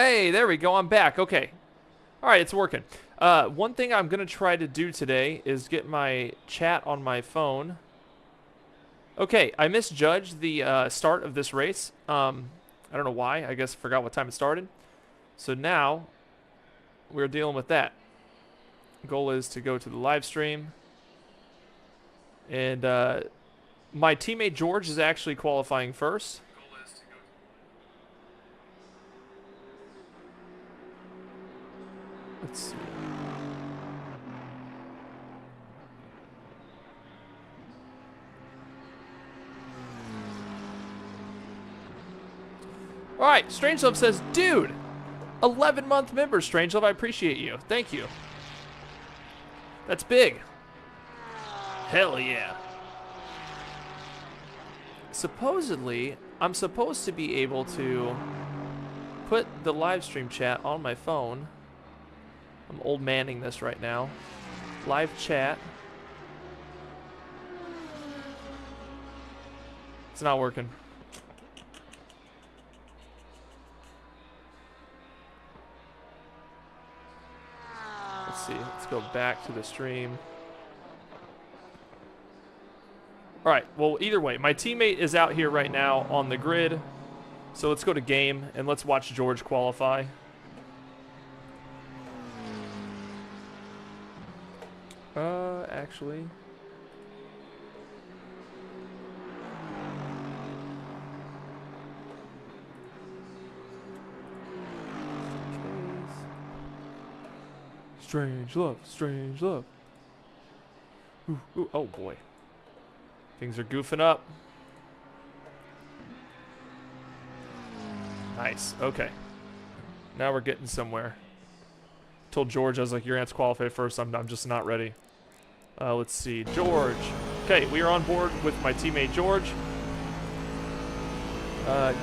Hey, there we go. I'm back. Okay. All right, it's working. One thing I'm going to try to do today is get my chat on my phone. Okay, I misjudged the start of this race. I don't know why. I guess I forgot what time it started. So now we're dealing with that. Goal is to go to the live stream. And my teammate George is actually qualifying first. Let's see. All right, Strangelove says, dude, 11-month member, Strangelove. I appreciate you. Thank you. That's big. Hell yeah. Supposedly, I'm supposed to be able to put the live stream chat on my phone. I'm old manning this right now. Live chat. It's not working. Let's see. Let's go back to the stream. All right. Well, either way, my teammate is out here right now on the grid. So let's go to game and let's watch George qualify. Actually. Strange love, strange love. Ooh, ooh, oh boy. Things are goofing up. Nice, okay. Now we're getting somewhere. Told George, I was like, you're going to have to qualify first. I'm just not ready. Let's see, George. Okay, we are on board with my teammate George.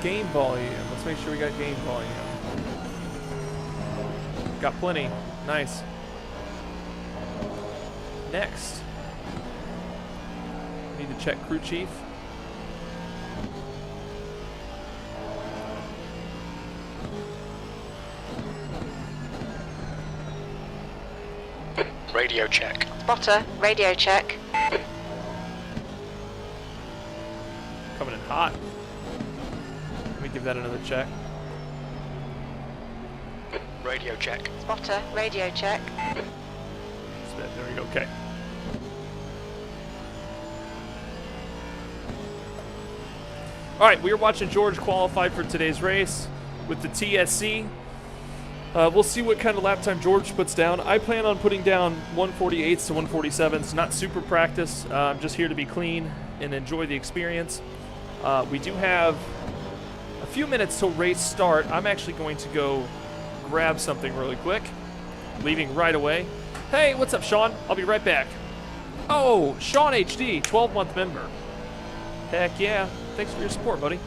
Game volume. Let's make sure we got game volume. Got plenty. Nice. Next. Need to check crew chief. Radio check. Spotter, radio check. Coming in hot. Let me give that another check. Radio check. Spotter, radio check. There we go, okay. Alright, we are watching George qualify for today's race with the TSC. We'll see what kind of lap time George puts down. I plan on putting down 148s to 147s. Not super practice. I'm just here to be clean and enjoy the experience. We do have a few minutes till race start. I'm actually going to go grab something really quick. Leaving right away. Hey, what's up, Sean? I'll be right back. Oh, Sean HD, 12-month member. Heck yeah. Thanks for your support, buddy.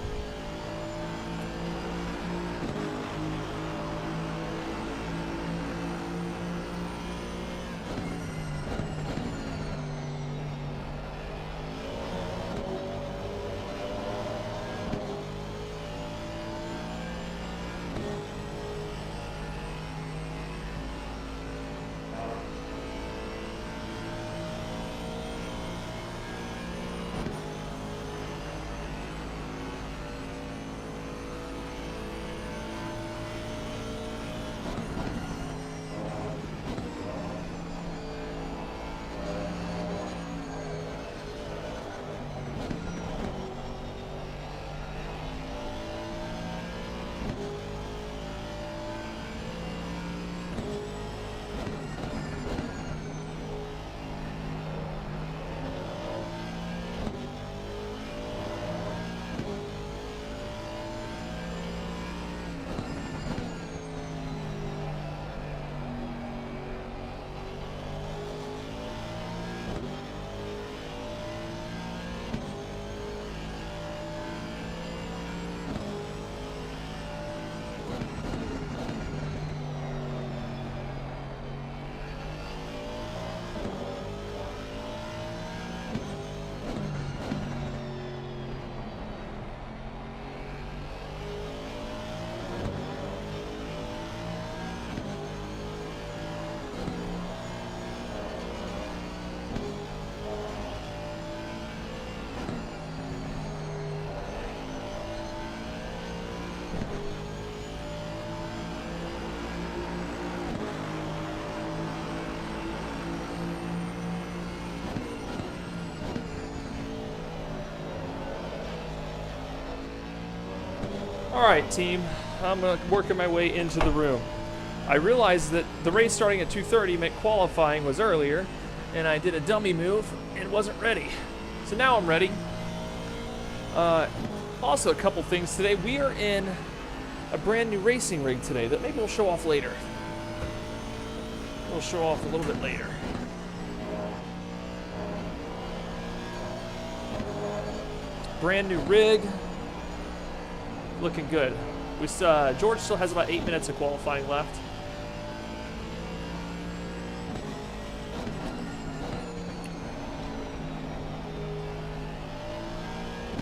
All right, team. I'm working my way into the room. I realized that the race starting at 2:30 meant qualifying was earlier, and I did a dummy move and wasn't ready. So now I'm ready. Also, a couple things today. We are in a brand new racing rig today that maybe we'll show off later. We'll show off a little bit later. Brand new rig. Looking good. George still has about 8 minutes of qualifying left.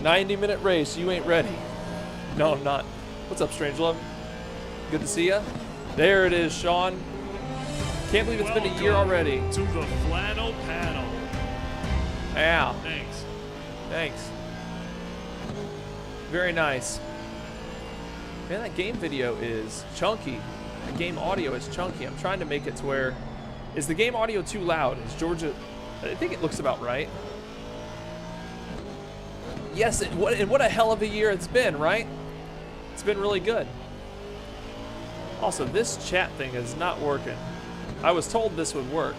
"90-minute race, you ain't ready." No, I'm not. What's up, Strangelove? Good to see ya. There it is, Sean. Can't believe it's been a year already. To the flannel panel. Yeah. Thanks. Thanks. Very nice. Man, that game video is chunky. The game audio is chunky. I'm trying to make it to where... Is the game audio too loud? Is Georgia... I think it looks about right. Yes, and what a hell of a year it's been, right? It's been really good. Also, this chat thing is not working. I was told this would work.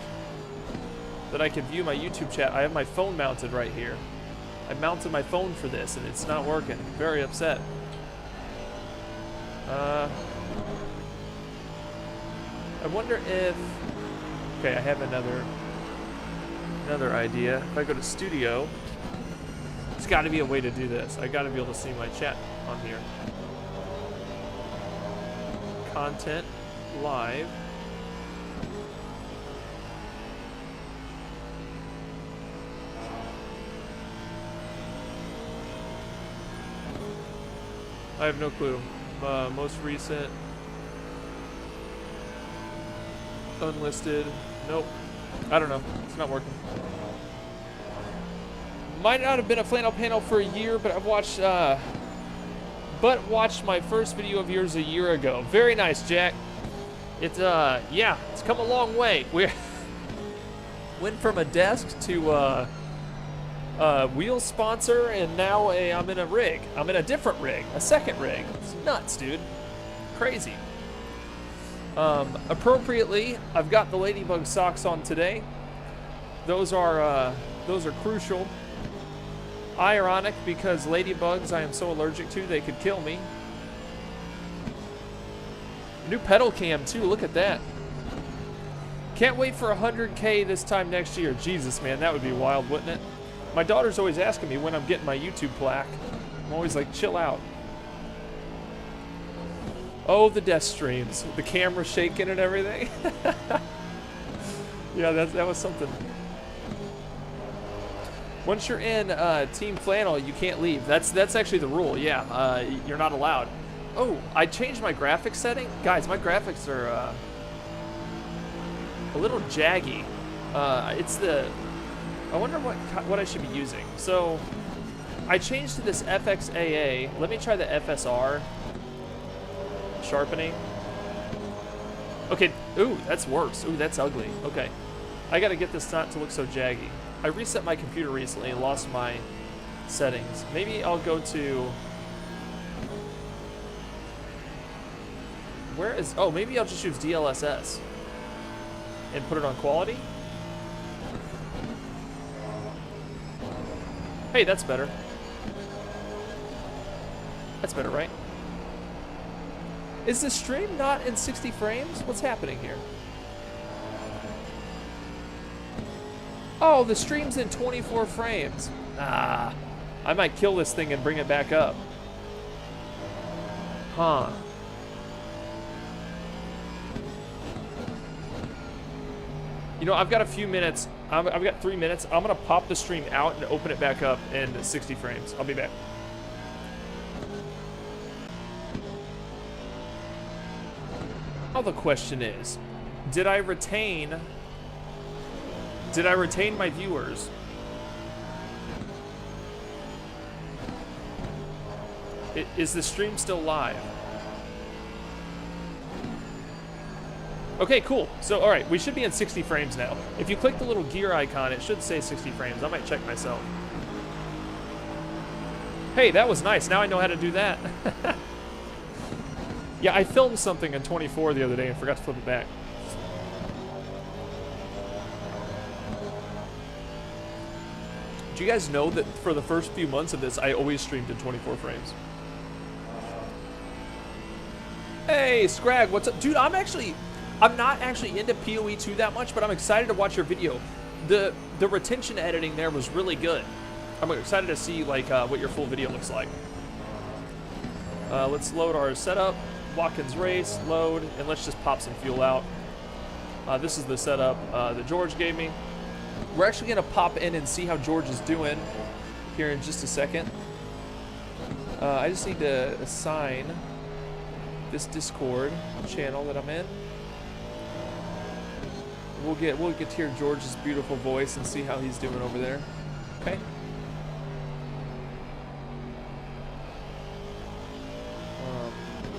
That I could view my YouTube chat. I have my phone mounted right here. I mounted my phone for this, and it's not working. Very upset. I wonder if... Okay, I have another idea. If I go to Studio... There's got to be a way to do this. I got to be able to see my chat on here. Content, live. I have no clue. Most recent. Unlisted. Nope. I don't know. It's not working. Might not have been a flannel panel for a year, but I've watched my first video of yours a year ago. Very nice, Jack. It's yeah, it's come a long way. We went from a desk to wheel sponsor, and now I'm in a rig. I'm in a different rig, a second rig. It's nuts, dude. Crazy. Appropriately, I've got the ladybug socks on today. Those are crucial. Ironic, because ladybugs I am so allergic to, they could kill me. New pedal cam too, look at that. Can't wait for 100K this time next year. Jesus, man, that would be wild, wouldn't it? My daughter's always asking me when I'm getting my YouTube plaque. I'm always like, chill out. Oh, the death streams. The camera shaking and everything. Yeah, that was something. Once you're in Team Flannel, you can't leave. That's actually the rule, yeah. You're not allowed. Oh, I changed my graphics setting. Guys, my graphics are a little jaggy. It's the... I wonder what I should be using. So, I changed to this FXAA. Let me try the FSR. Sharpening. Okay, ooh, that's worse. Ooh, that's ugly. Okay. I gotta get this not to look so jaggy. I reset my computer recently and lost my settings. Maybe I'll go to... Where is... Oh, maybe I'll just use DLSS. And put it on quality? Hey, that's better. That's better, right? Is the stream not in 60 frames? What's happening here? Oh, the stream's in 24 frames. Ah, I might kill this thing and bring it back up. Huh. You know, I've got a few minutes. I've got 3 minutes. I'm going to pop the stream out and open it back up in 60 frames. I'll be back. Now the question is, did I retain my viewers? Is the stream still live? Okay, cool. So, all right, we should be in 60 frames now. If you click the little gear icon, it should say 60 frames. I might check myself. Hey, that was nice. Now I know how to do that. Yeah, I filmed something in 24 the other day and forgot to flip it back. Do you guys know that for the first few months of this, I always streamed in 24 frames? Hey, Scrag, what's up? Dude, I'm not actually into PoE 2 that much, but I'm excited to watch your video. The retention editing there was really good. I'm excited to see like what your full video looks like. Let's load our setup. Watkins race, load, and let's just pop some fuel out. This is the setup that George gave me. We're actually gonna pop in and see how George is doing here in just a second. I just need to assign this Discord channel that I'm in. We'll get to hear George's beautiful voice and see how he's doing over there. Okay.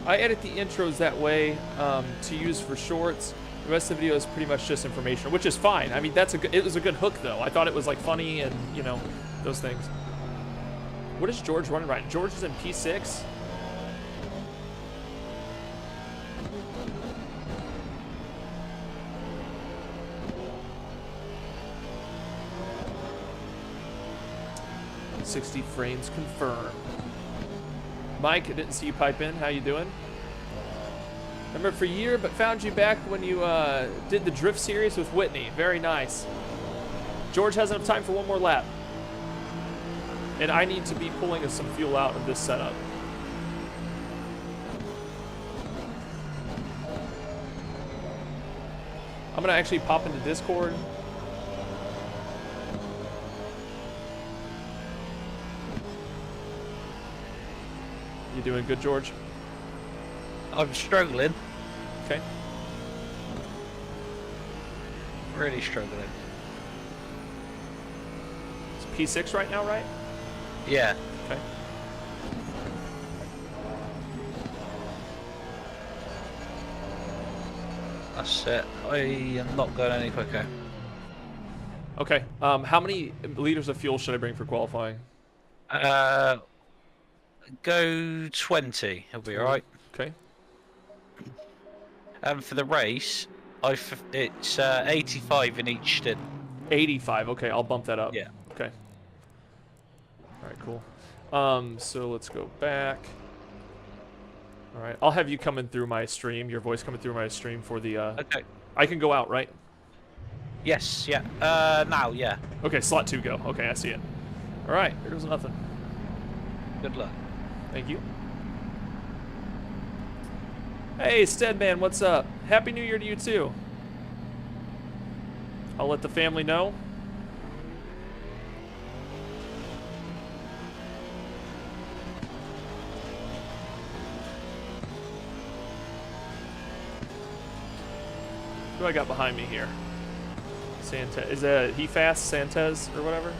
I edit the intros that way to use for shorts. The rest of the video is pretty much just information, which is fine. I mean, it was a good hook though. I thought it was like funny and you know those things. What is George running right? George is in P6. $60 frames confirmed. Mike, I didn't see you pipe in. How you doing? Remember for a year, but found you back when you did the drift series with Whitney. Very nice. George has enough time for one more lap. And I need to be pulling some fuel out of this setup. I'm gonna actually pop into Discord. You doing good, George? I'm struggling. Okay. Really struggling. It's P6 right now, right? Yeah. Okay. That's it. I am not going any quicker. Okay. How many liters of fuel should I bring for qualifying? Go 20. He'll be alright. Okay. For the race, it's 85 in each stint. 85. Okay, I'll bump that up. Yeah. Okay. All right, cool. So let's go back. All right, I'll have you coming through my stream. Your voice coming through my stream for the. Okay. I can go out, right? Yes. Yeah. Now. Yeah. Okay, slot 2 go. Okay, I see it. All right, there goes nothing. Good luck. Thank you. Hey, Steadman, what's up? Happy New Year to you, too. I'll let the family know. Who do I got behind me here? Santa, is that he fast, Santez, or whatever?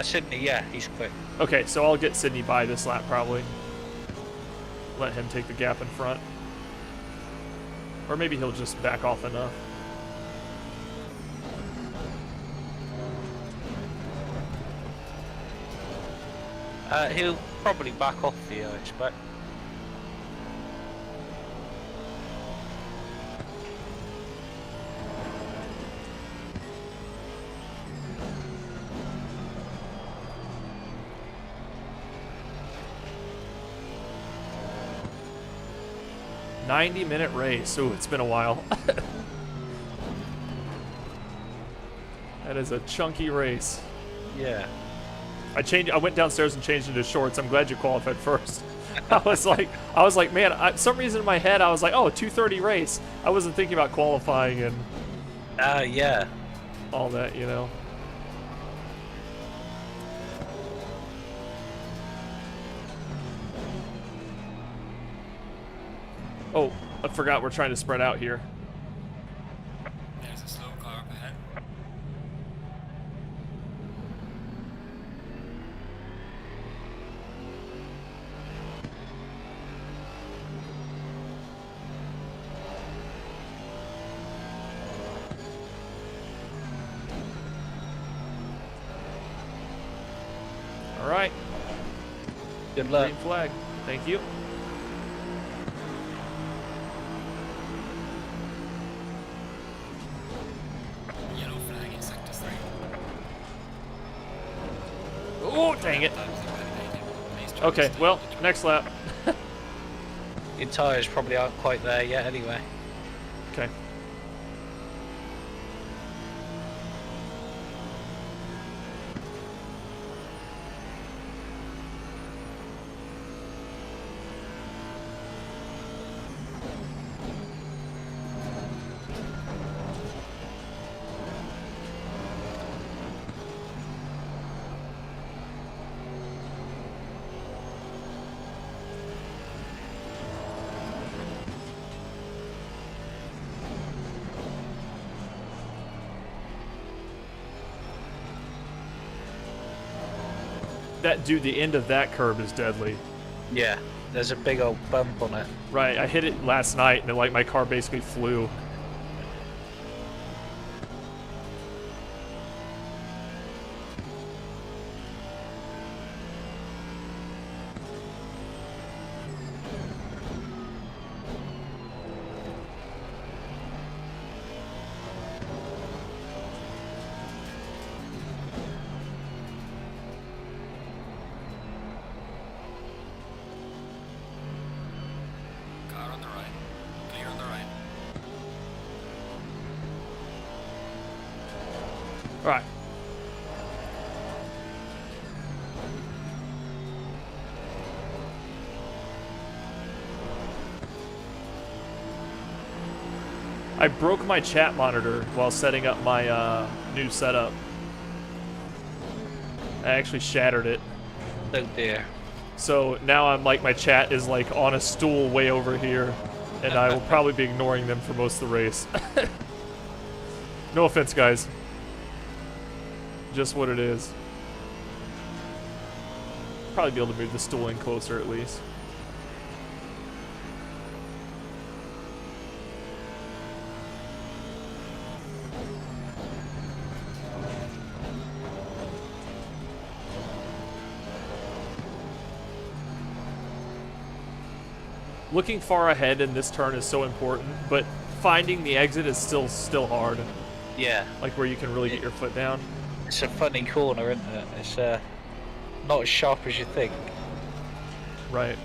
Sydney, yeah, he's quick. Okay, so I'll get Sydney by this lap, probably. Let him take the gap in front. Or maybe he'll just back off enough. He'll probably back off the, I expect. $90-minute race. Ooh, it's been a while. That is a chunky race. Yeah. I went downstairs and changed into shorts. I'm glad you qualified first. I was like, man, some reason in my head I was like, oh, 2:30 race. I wasn't thinking about qualifying and yeah. all that, you know. Oh, I forgot we're trying to spread out here. There's a slow car up ahead. All right. Good luck. Green flag. Thank you. Dang it. Sometimes they're validating. Please try to Okay, stay well, on the track. next lap. Your tyres probably aren't quite there yet anyway. Okay. That dude, the end of that curb is deadly. Yeah, there's a big old bump on it. Right, I hit it last night and like my car basically flew. Car on the right. Clear on the right. All right. I broke my chat monitor while setting up my new setup. I actually shattered it. Oh dear. So now I'm like, my chat is like on a stool way over here, and I will probably be ignoring them for most of the race. No offense, guys. Just what it is. Probably be able to move the stool in closer at least. Looking far ahead in this turn is so important, but finding the exit is still hard. Yeah, Like where you can really get your foot down. it's a funny corner, isn't it? It's not as sharp as you think. Right.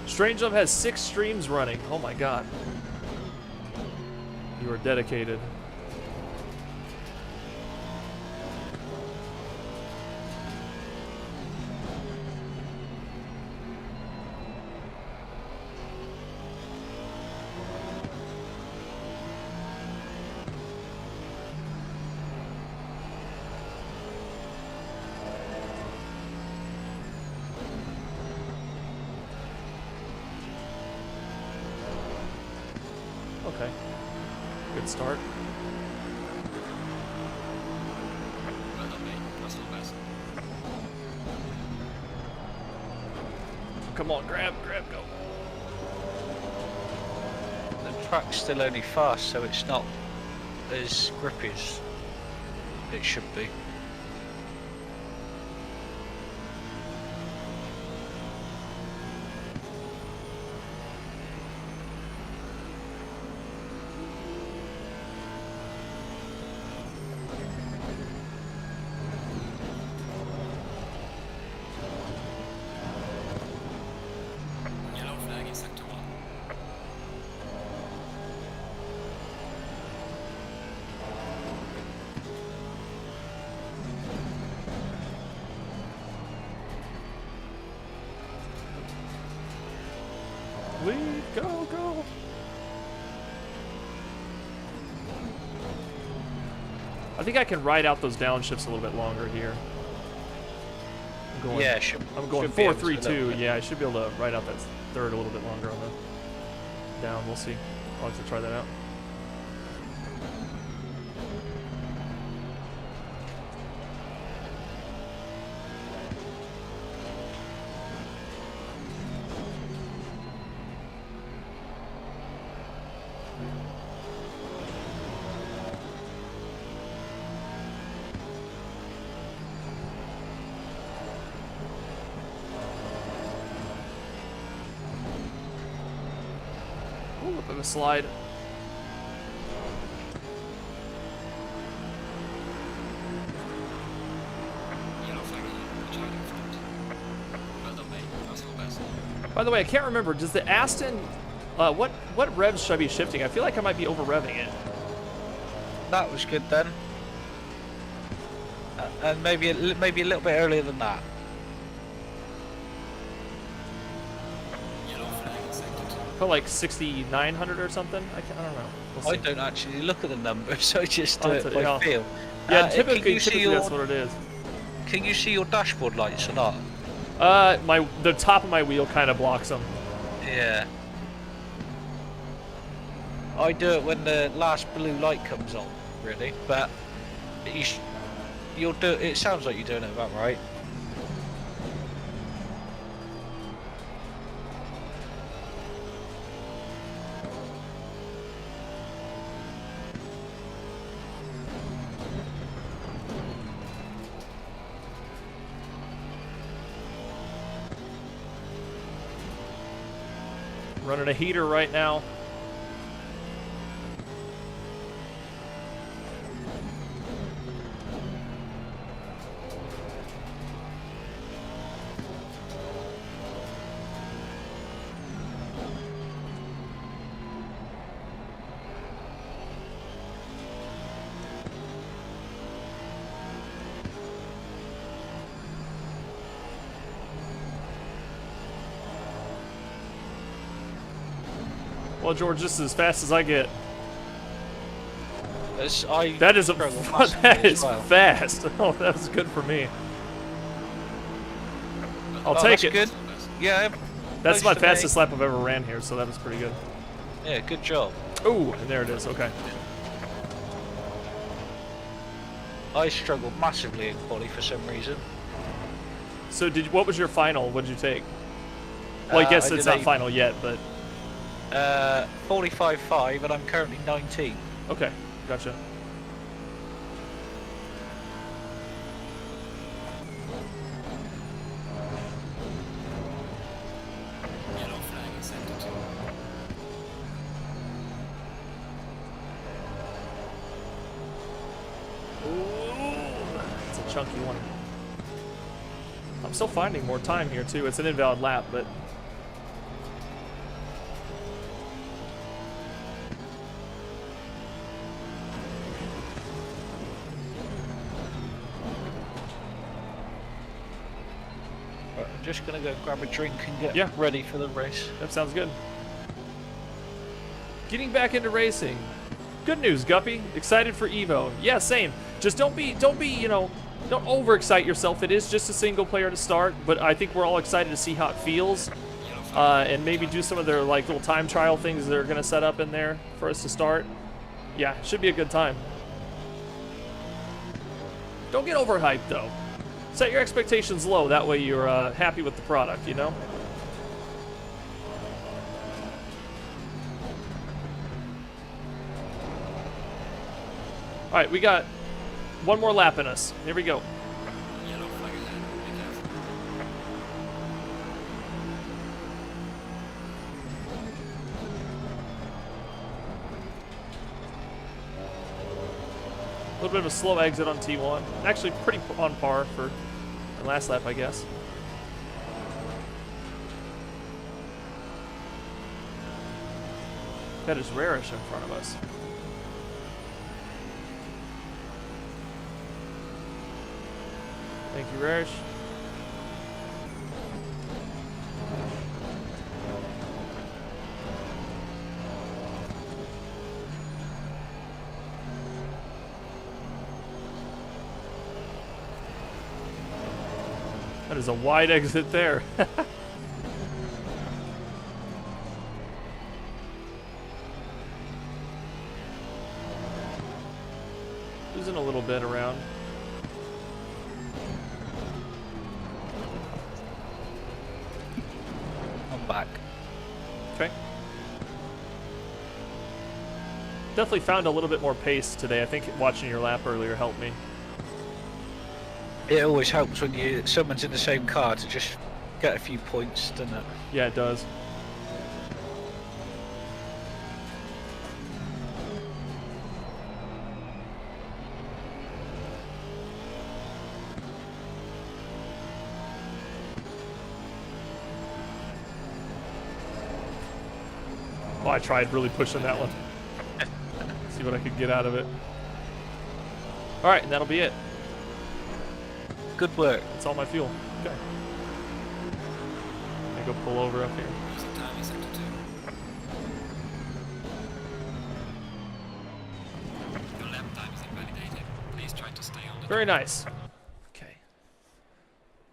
Strange Love has 6 streams running. Oh my god. You are dedicated. Okay. Good start. Well done, mate. That's not best. Come on, grab, go. The track's still only fast, so it's not as grippy as it should be. Yellow flag in sector 1. Lead, go. I think I can ride out those downshifts a little bit longer here. I'm going, Yeah, I'm going should be able to 4-3-2. Yeah, I should be able to ride out that third a little bit longer on the down. We'll see. I'll have to try that out. a little bit of a slide. Yellow flag ahead. Charge in front. Well done, mate. That's all best. By the way, I can't remember. Does the Aston, what revs should I be shifting? I feel like I might be over revving it. That was good then. And maybe a little bit earlier than that. Yellow flag in sector 2. Put like 6,900 or something. I don't know. We'll I see. don't actually look at the numbers, I just do Oh, it it's by yeah. feel. Yeah, Can typically you see that's your what it is. Can you see your dashboard lights or not? The top of my wheel kind of blocks them. Yeah. I do it when the last blue light comes on, really. But you'll do. It sounds like you're doing it about right. Running a heater right now. Well, George, this is as fast as I get. That is that is fast. Oh, that was good for me. I'll take it. Good. Yeah. That's my close to me. fastest lap I've ever ran here, so that was pretty good. Yeah, good job. Ooh, and there it is. Okay. I struggled massively in quali for some reason. So what was your final? What did you take? Well, I guess I it's did not final yet, but 45.5, and I'm currently 19. okay, gotcha. Yellow flag in sector 2. Ooh, it's a chunky one. I'm still finding more time here too. It's an invalid lap, but Right, I'm just gonna go grab a drink and get Yeah. ready for the race. that sounds good. Getting back into racing. Good news, Guppy. Excited for Evo. Yeah, same. Just don't be, don't overexcite yourself. It is just a single player to start, but I think we're all excited to see how it feels. And maybe do some of their like little time trial things they're gonna set up in there for us to start. Yeah, should be a good time. Don't get overhyped though. Set your expectations low. That way you're happy with the product, you know? All right, we got one more lap in us. Here we go. Yellow flag ahead. Be careful. A little bit of a slow exit on T1. Actually, pretty on par for the last lap, I guess. That is Rarish in front of us. Thank you, Rarish. That is a wide exit there. Losing a little bit around. I'm back. Okay. Definitely found a little bit more pace today. I think watching your lap earlier helped me. It always helps when someone's in the same car to just get a few points, doesn't it? Yeah, it does. Oh, I tried really pushing that one. See what I could get out of it. All right, and that'll be it. Good work. That's all my fuel. Okay. Let me go pull over up here. Using timing sector 2. Your lap time is invalidated. Please try to stay on the Very nice. Okay.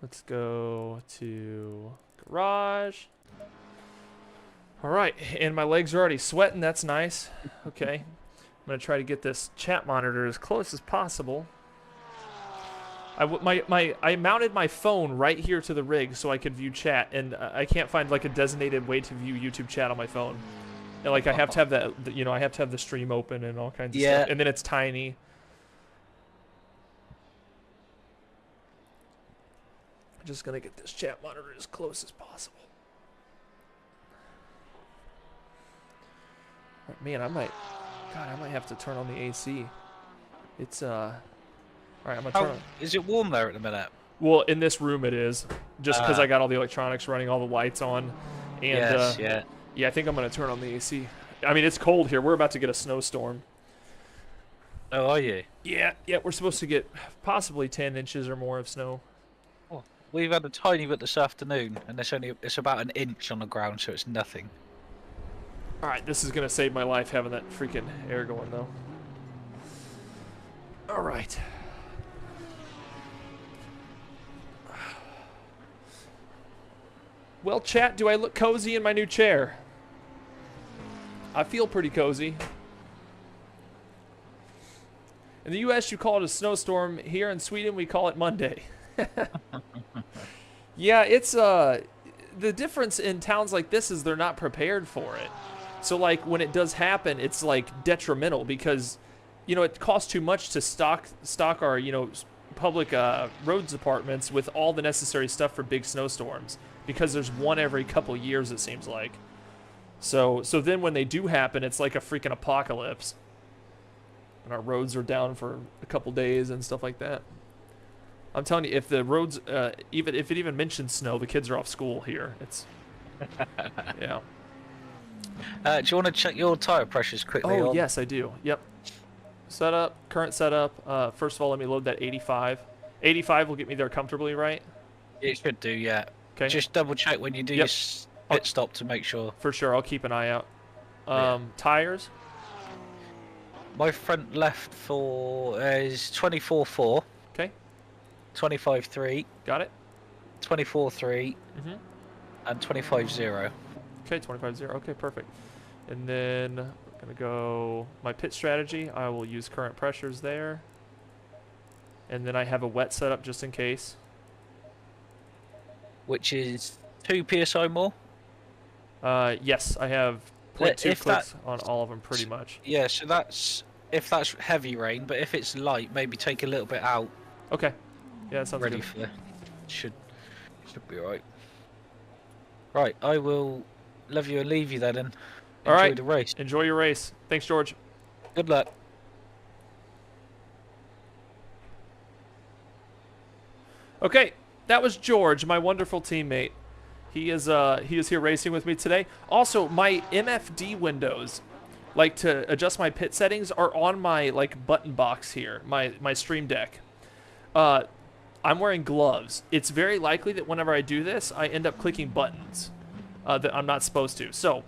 Let's go to garage. All right, and my legs are already sweating. That's nice. Okay. I'm going to try to get this chat monitor as close as possible. I mounted my phone right here to the rig so I could view chat, and I can't find like a designated way to view YouTube chat on my phone. And like I have to have that, you know, I have to have the stream open and all kinds of stuff. And then it's tiny. I'm just gonna get this chat monitor as close as possible. Man, I might have to turn on the AC. It's all right, I'm gonna turn on. Is it warm there at the minute? Well, in this room it is, just because I got all the electronics running, all the lights on, and yeah, I think I'm gonna turn on the AC. I mean, it's cold here. We're about to get a snowstorm. Oh, are you? Yeah, we're supposed to get possibly 10 inches or more of snow. Oh, we've had a tiny bit this afternoon, and it's about an inch on the ground, so it's nothing. All right, this is gonna save my life having that freaking air going though. All right. Well, chat, do I look cozy in my new chair? I feel pretty cozy. In the U.S., you call it a snowstorm. Here in Sweden, we call it Monday. Yeah, it's the difference in towns like this is they're not prepared for it. So like when it does happen, it's like detrimental because, you know, it costs too much to stock our, you know, public roads departments with all the necessary stuff for big snowstorms. Because there's one every couple years, it seems like. So then when they do happen, it's like a freaking apocalypse. And our roads are down for a couple days and stuff like that. I'm telling you, if the roads, even if it even mentions snow, the kids are off school here. It's, yeah. Do you want to check your tire pressures quickly? Oh, yes, I do. Yep. Setup, current setup. First of all, let me load that 85. 85 will get me there comfortably, right? It should do, yeah. Okay. Just double check when you do your pit stop to make sure. For sure, I'll keep an eye out. Tires? My front left for is 24.4. Okay. 25.3. Got it. 24.3. And 25.0. Okay, 25.0. Okay, perfect. And then I'm going to go my pit strategy. I will use current pressures there. And then I have a wet setup just in case. Which is 2 psi more? Yes, I have 0.2 clicks on all of them pretty much. Yeah, so that's if that's heavy rain, but if it's light, maybe take a little bit out. Okay. Yeah, that sounds ready good. for should be alright. Right, I will love you and leave you then and enjoy the race. Enjoy your race. Thanks, George. Good luck. Okay, that was George, my wonderful teammate. He is here racing with me today. Also, my MFD windows, like to adjust my pit settings, are on my like button box here, my stream deck. I'm wearing gloves. It's very likely that whenever I do this, I end up clicking buttons that I'm not supposed to. So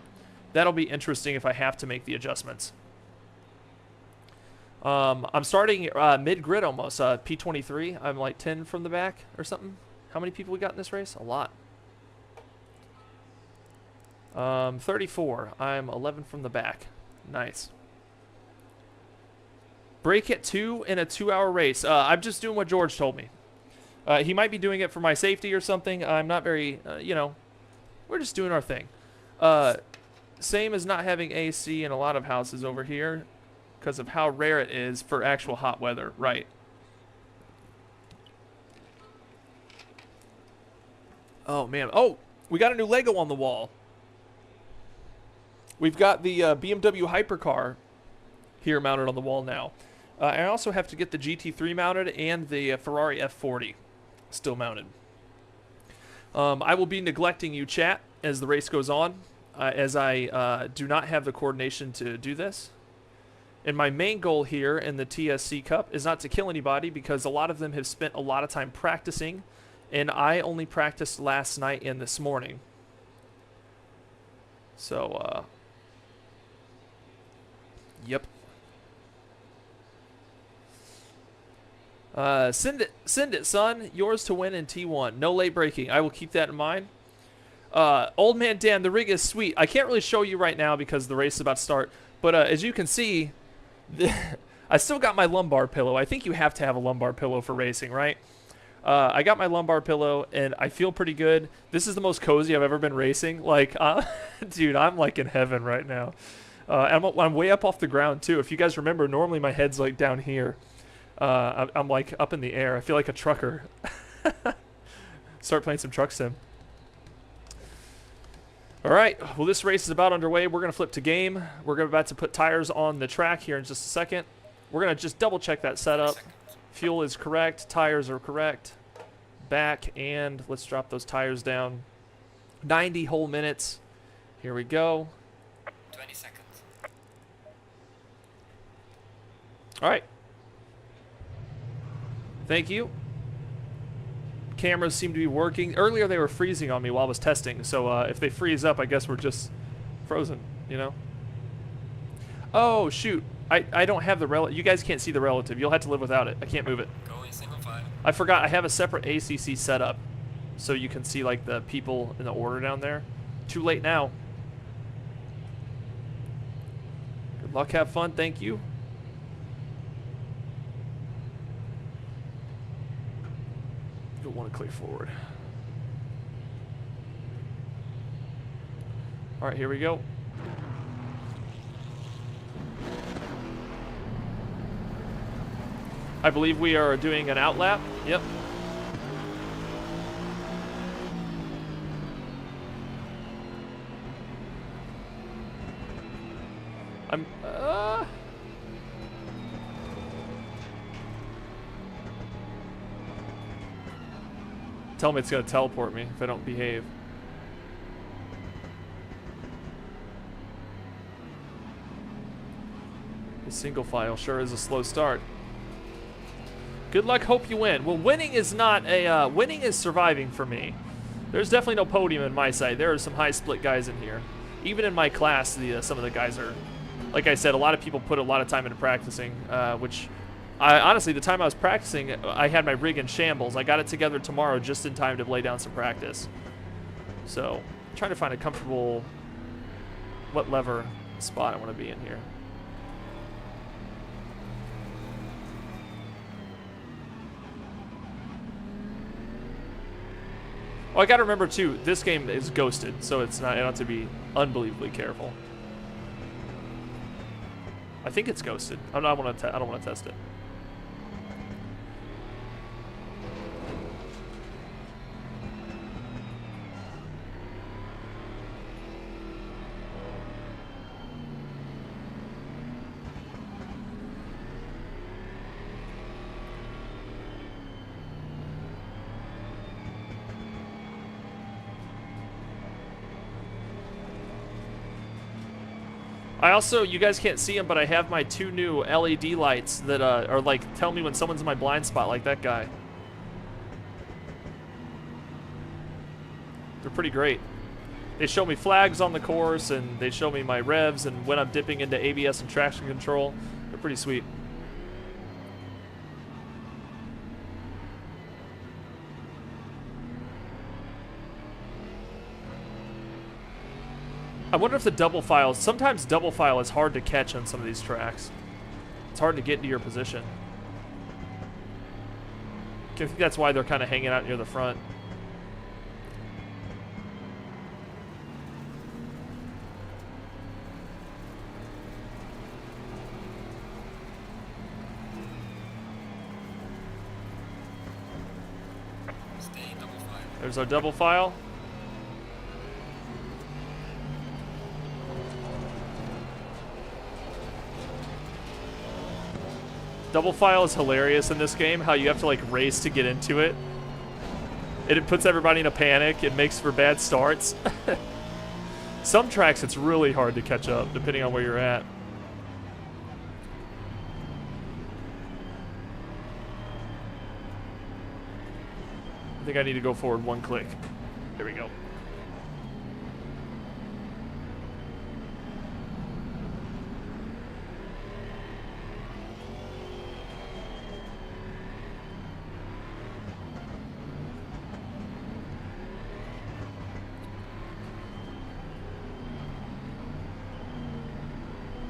that'll be interesting if I have to make the adjustments. I'm starting mid-grid almost, P23. I'm like 10 from the back or something. How many people we got in this race? A lot. 34. I'm 11 from the back. Nice. Break at 2 in a 2-hour race. I'm just doing what George told me. He might be doing it for my safety or something. I'm not very, you know, we're just doing our thing. Same as not having AC in a lot of houses over here because of how rare it is for actual hot weather. Right. Oh, man. Oh, we got a new Lego on the wall. We've got the BMW hypercar here mounted on the wall now. I also have to get the GT3 mounted and the Ferrari F40 still mounted. I will be neglecting you, chat, as the race goes on. as I do not have the coordination to do this. And my main goal here in the TSC Cup is not to kill anybody, because a lot of them have spent a lot of time practicing, and I only practiced last night and this morning. So, yep. Send it, son. Yours to win in T1. No late breaking. I will keep that in mind. Old man Dan, the rig is sweet. I can't really show you right now because the race is about to start. But as you can see, I still got my lumbar pillow. I think you have to have a lumbar pillow for racing, right? I got my lumbar pillow, and I feel pretty good. This is the most cozy I've ever been racing. Like, dude, I'm like in heaven right now. I'm way up off the ground, too. If you guys remember, normally my head's like down here. I'm like up in the air. I feel like a trucker. Start playing some truck sim. All right, well, this race is about underway. We're going to flip to game. We're about to put tires on the track here in just a second. We're going to just double check that setup. Fuel is correct. Tires are correct. Back, and let's drop those tires down. 90 whole minutes. Here we go. 20 seconds. All right. Thank you. Cameras seem to be working. Earlier they were freezing on me while I was testing, so if they freeze up, I guess we're just frozen, you know? Oh, shoot. I don't have the relative. You guys can't see the relative. You'll have to live without it. I can't move it. Go in single file. I forgot. I have a separate ACC setup, so you can see, like, the people in the order down there. Too late now. Good luck. Have fun. Thank you. Don't want to click forward. All right, here we go. I believe we are doing an outlap. Yep. I'm tell me it's gonna teleport me if I don't behave. The single file sure is a slow start. Good luck, hope you win. Well, winning is not a winning is surviving for me. There's definitely no podium in my side. There are some high split guys in here. Even in my class, some of the guys are, like I said, a lot of people put a lot of time into practicing, which honestly, the time I was practicing, I had my rig in shambles. I got it together tomorrow just in time to lay down some practice. So, I'm trying to find a comfortable, what lever spot I want to be in here. Oh, I gotta remember too, this game is ghosted, so it's not, I have to be unbelievably careful. I think it's ghosted. I don't want to test it. I also, you guys can't see them, but I have my 2 new LED lights that are like, tell me when someone's in my blind spot, like that guy. They're pretty great. They show me flags on the course, and they show me my revs, and when I'm dipping into ABS and traction control. They're pretty sweet. I wonder if the double file, sometimes double file is hard to catch on some of these tracks. It's hard to get into your position. I think that's why they're kind of hanging out near the front. Stay double file. There's our double file. Double file is hilarious in this game, how you have to like race to get into it. And it puts everybody in a panic. It makes for bad starts. Some tracks it's really hard to catch up, depending on where you're at. I think I need to go forward 1 click. There we go.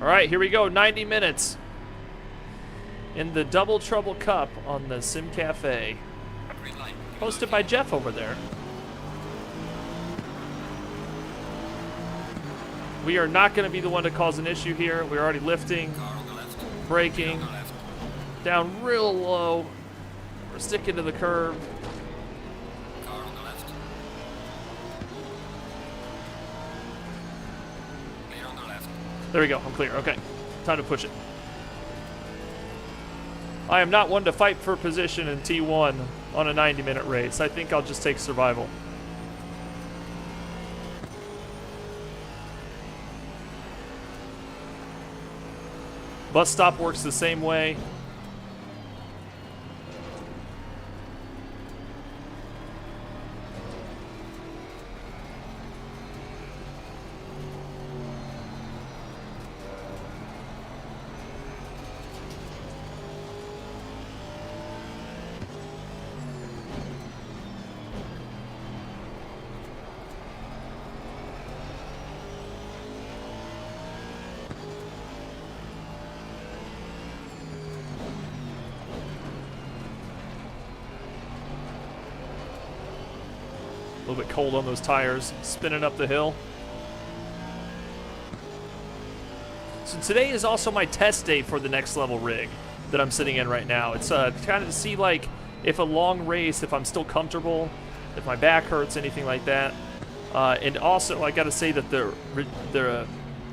All right, here we go. 90 minutes in the Double Trouble Cup on the Sim Cafe. Green light. Hosted by Jeff over there. We are not going to be the one to cause an issue here. We're already lifting, Car on the left. braking, On the left. down real low. We're sticking to the curb. Car on the left. Clear on the left. There we go. I'm clear. Okay. Time to push it. I am not one to fight for position in T1 on a 90-minute race. I think I'll just take survival. Bus stop works the same way. A little bit cold on those tires, spinning up the hill. So today is also my test day for the next level rig that I'm sitting in right now. It's kind of to see like if a long race, if I'm still comfortable, if my back hurts, anything like that. And also, I got to say that the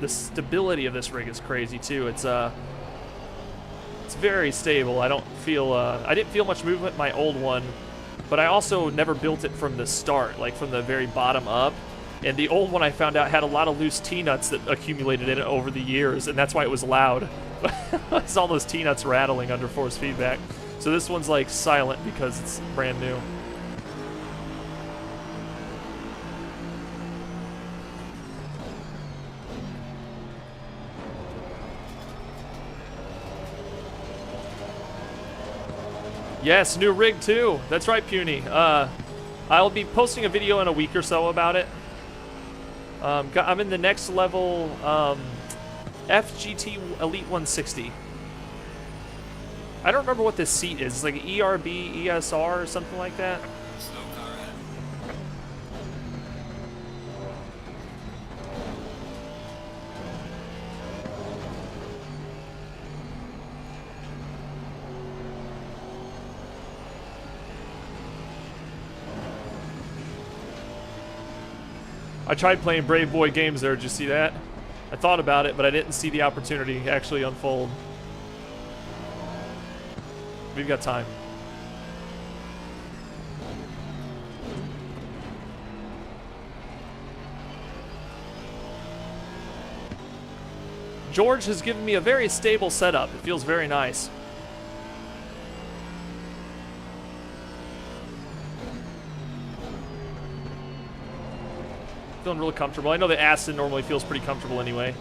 stability of this rig is crazy too. It's very stable. I don't feel I didn't feel much movement in my old one. But I also never built it from the start, like from the very bottom up. And the old one I found out had a lot of loose T-nuts that accumulated in it over the years, and that's why it was loud. It's all those T-nuts rattling under force feedback. So this one's like silent because it's brand new. Yes, new rig too. That's right, Puny. I'll be posting a video in a week or so about it. I'm in the next level FGT Elite 160. I don't remember what this seat is. It's like ERB, ESR, or something like that. Slow car ahead. I tried playing Brave Boy games there. Did you see that? I thought about it, but I didn't see the opportunity actually unfold. We've got time. George has given me a very stable setup. It feels very nice. Feeling really comfortable. I know that Aston normally feels pretty comfortable anyway.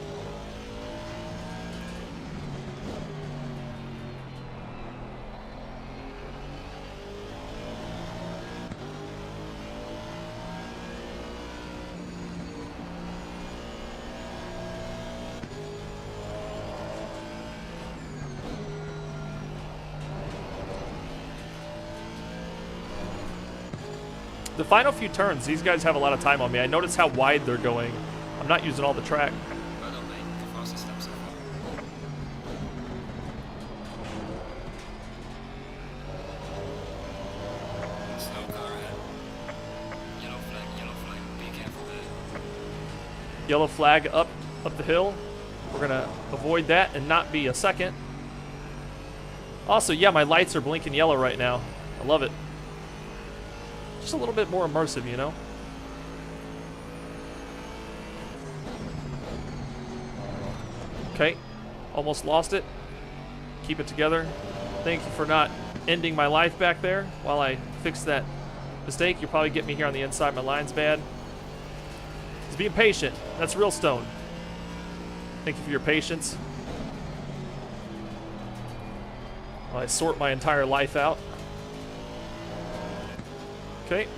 The final few turns, these guys have a lot of time on me. I notice how wide they're going. I'm not using all the track. Well done, mate. The fastest lap so far. Slow car ahead. Yellow flag, be careful there. Yellow flag up the hill. We're gonna avoid that and not be a second. Also, yeah, my lights are blinking yellow right now. I love it. Just a little bit more immersive, you know? Okay, almost lost it. Keep it together. Thank you for not ending my life back there while I fix that mistake. You'll probably get me here on the inside. My line's bad. Just being patient. That's real stone. Thank you for your patience. While I sort my entire life out. Okay.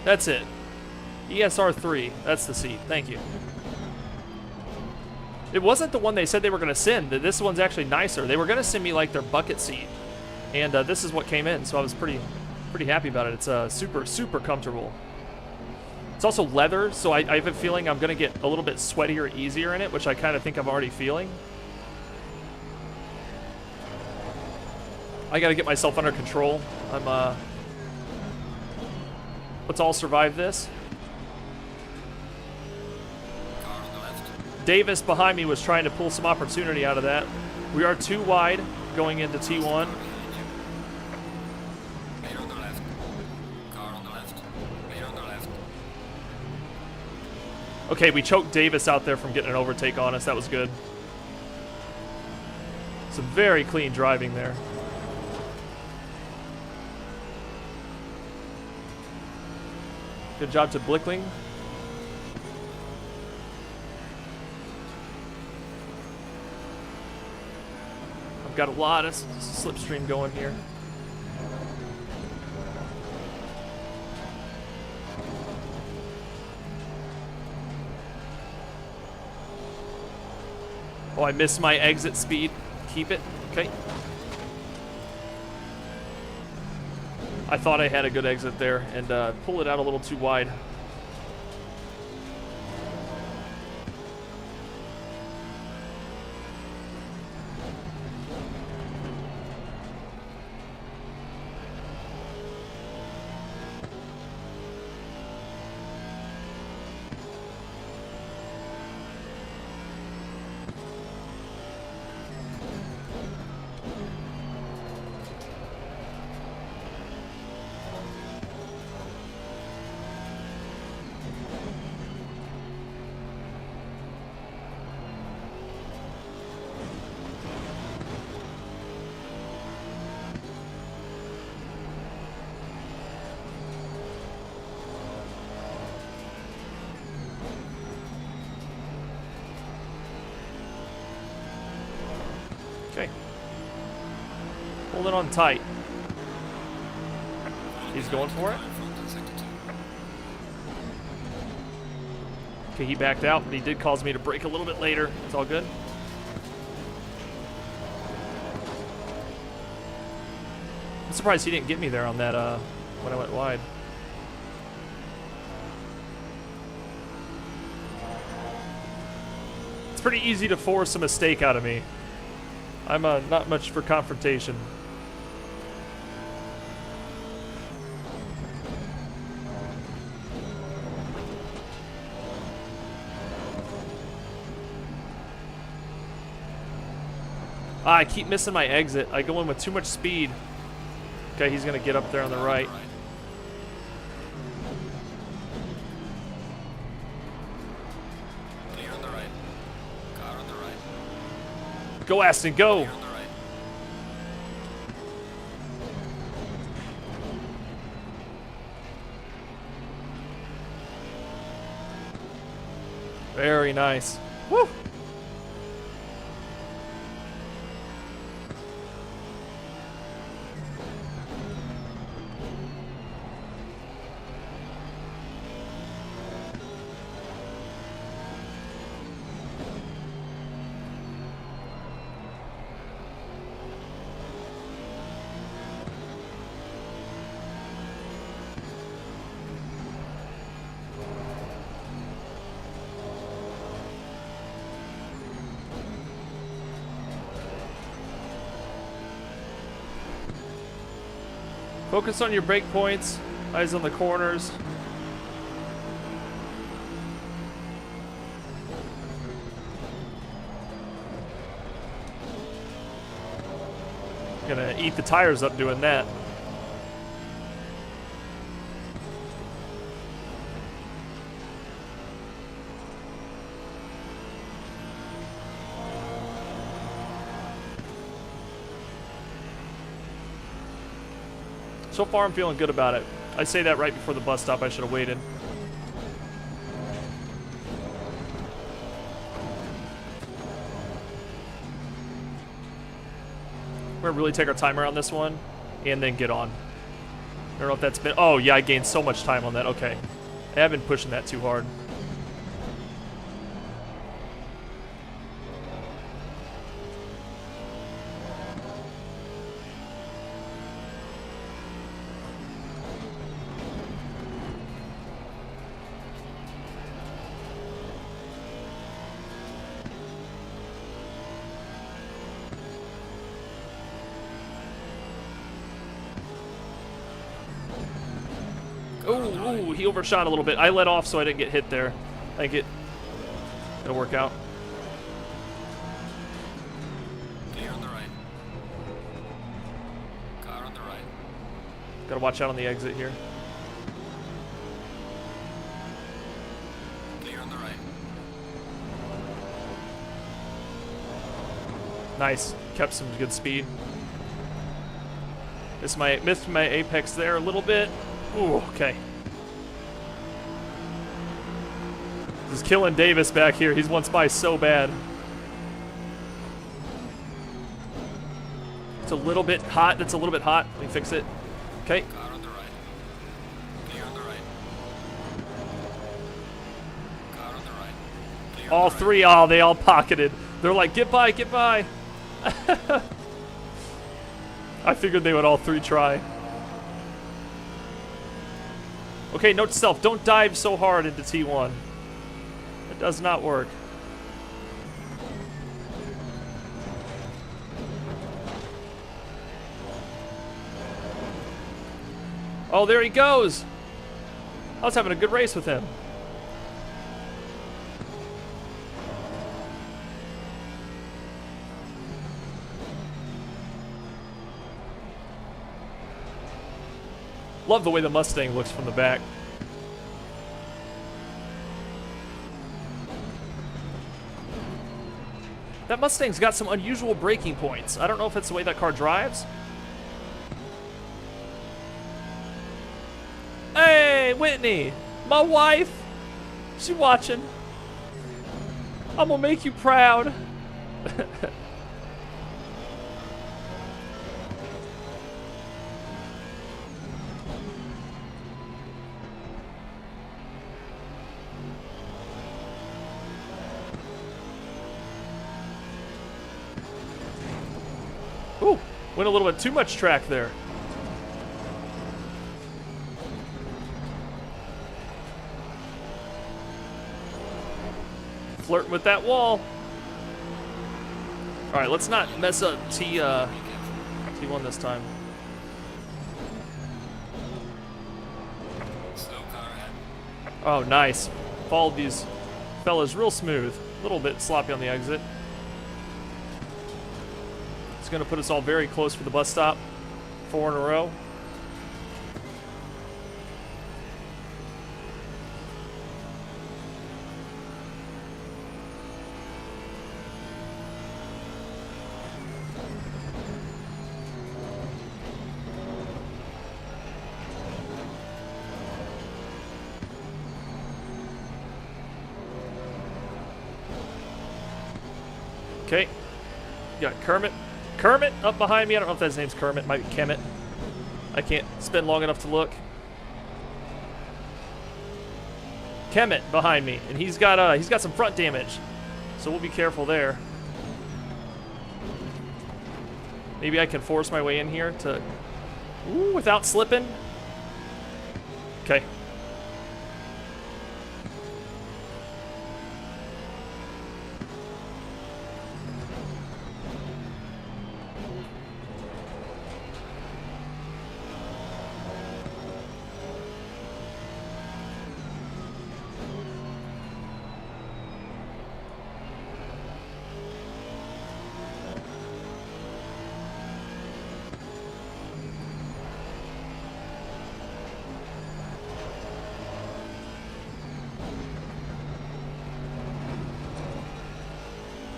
That's it. ESR3. That's the seat. Thank you. It wasn't the one they said they were going to send. This one's actually nicer. They were going to send me like their bucket seat. And this is what came in, so I was pretty happy about it. It's super, super comfortable. It's also leather, so I have a feeling I'm going to get a little bit sweatier, easier in it, which I kind of think I'm already feeling. I got to get myself under control. Let's all survive this. Car on the left. Davis behind me was trying to pull some opportunity out of that. We are too wide going into T1. Car behind you. Later on the left. Car on the left. Later on the left. Okay, we choked Davis out there from getting an overtake on us. That was good. Some very clean driving there. Good job to Blickling. I've got a lot of slipstream going here. Oh, I missed my exit speed. Keep it. Okay. I thought I had a good exit there and pull it out a little too wide. Okay. Hold it on tight. He's going for it. Okay, he backed out, but he did cause me to brake a little bit later. It's all good. I'm surprised he didn't get me there on that when I went wide. It's pretty easy to force a mistake out of me. I'm not much for confrontation. I keep missing my exit. I go in with too much speed. Okay, he's gonna get up there on the right. Clear on the right. Car on the right. Go, Aston, go! Clear on the right. Very nice. Woo! Focus on your brake points, eyes on the corners. Gonna eat the tires up doing that. So far, I'm feeling good about it. I say that right before the bus stop. I should have waited. We're gonna really take our timer on this one and then get on. I don't know if that's been... Oh, yeah, I gained so much time on that. Okay. I have been pushing that too hard. Ooh, he overshot a little bit. I let off so I didn't get hit there. I think it'll work out. Clear on the right. Car on the right. Gotta watch out on the exit here. Clear on the right. Nice. Kept some good speed. Missed my apex there a little bit. Ooh, okay. This is killing Davis back here. He's once by so bad. It's a little bit hot. That's a little bit hot. Let me fix it. Okay. Car on the right. Clear on the right. Car on the right. Clear All on the right. three. Oh, they all pocketed. They're like, get by, get by. I figured they would all three try. Okay, note to self, don't dive so hard into T1. It does not work. Oh, there he goes. I was having a good race with him. Love the way the Mustang looks from the back. That Mustang's got some unusual braking points. I don't know if it's the way that car drives. Hey, Whitney, my wife. She watching. I'm gonna make you proud. Ooh, went a little bit too much track there. Flirting with that wall. All right, let's not mess up T1 this time. Slow car ahead. Oh, nice. Followed these fellas real smooth. A little bit sloppy on the exit. It's going to put us all very close for the bus stop. 4 in a row. Okay. Got Kermit. Kermit up behind me. I don't know if his name's Kermit. Might be Kemet. I can't spend long enough to look. Kemet behind me, and he's got some front damage, so we'll be careful there. Maybe I can force my way in here to, ooh, without slipping. Okay.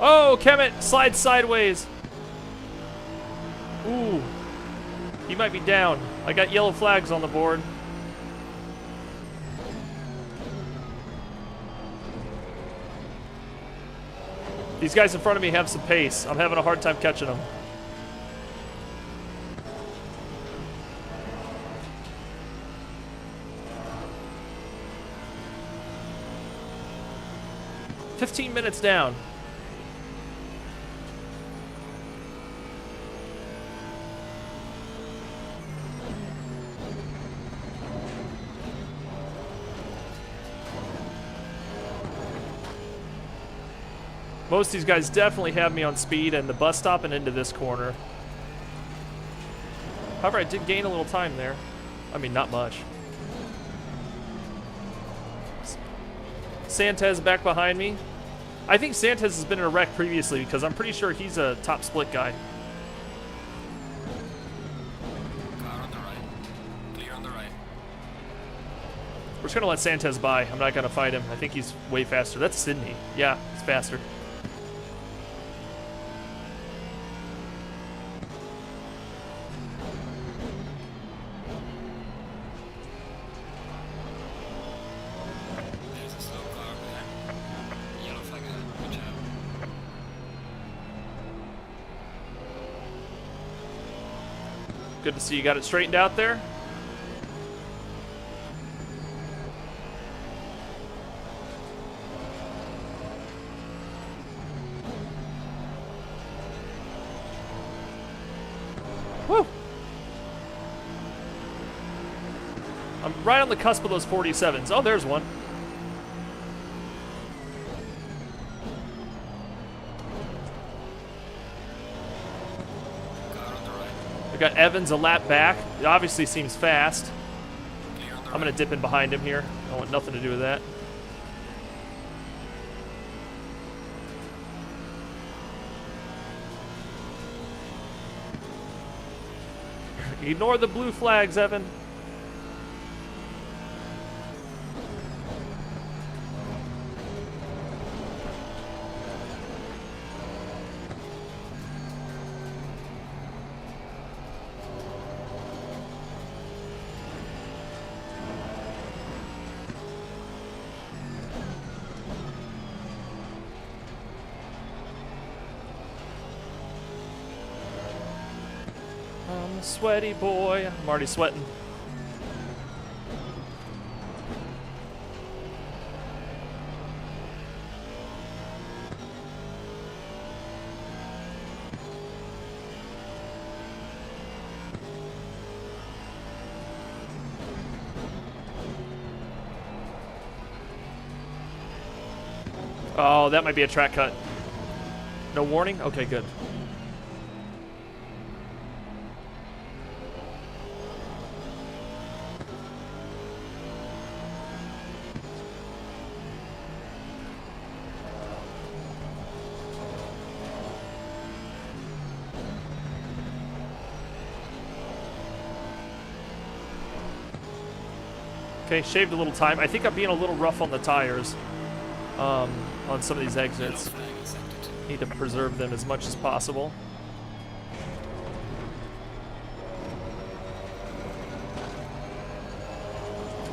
Oh, Kemet slides sideways. Ooh. He might be down. I got yellow flags on the board. These guys in front of me have some pace. I'm having a hard time catching them. "15 minutes down." Most of these guys definitely have me on speed and the bus stop and into this corner. However, I did gain a little time there. I mean, not much. Santez back behind me. I think Santez has been in a wreck previously because I'm pretty sure he's a top split guy. Car on the right. Clear on the right. We're just going to let Santez by. I'm not going to fight him. I think he's way faster. That's Sydney. Yeah, he's faster. There's a slow car there. Yellow flag ahead. Watch out. Good to see you got it straightened out there. Woo! I'm right on the cusp of those 47s. Oh, there's one. Car on the right. I got Evans a lap back. It obviously seems fast. Clear on the I'm going to dip in behind him here. I want nothing to do with that. Ignore the blue flags, Evan. I'm a sweaty boy. I'm already sweating. Oh, that might be a track cut. No warning? Okay, good. Okay, shaved a little time. I think I'm being a little rough on the tires on some of these Yellow exits. flag accepted. Need to preserve them as much as possible.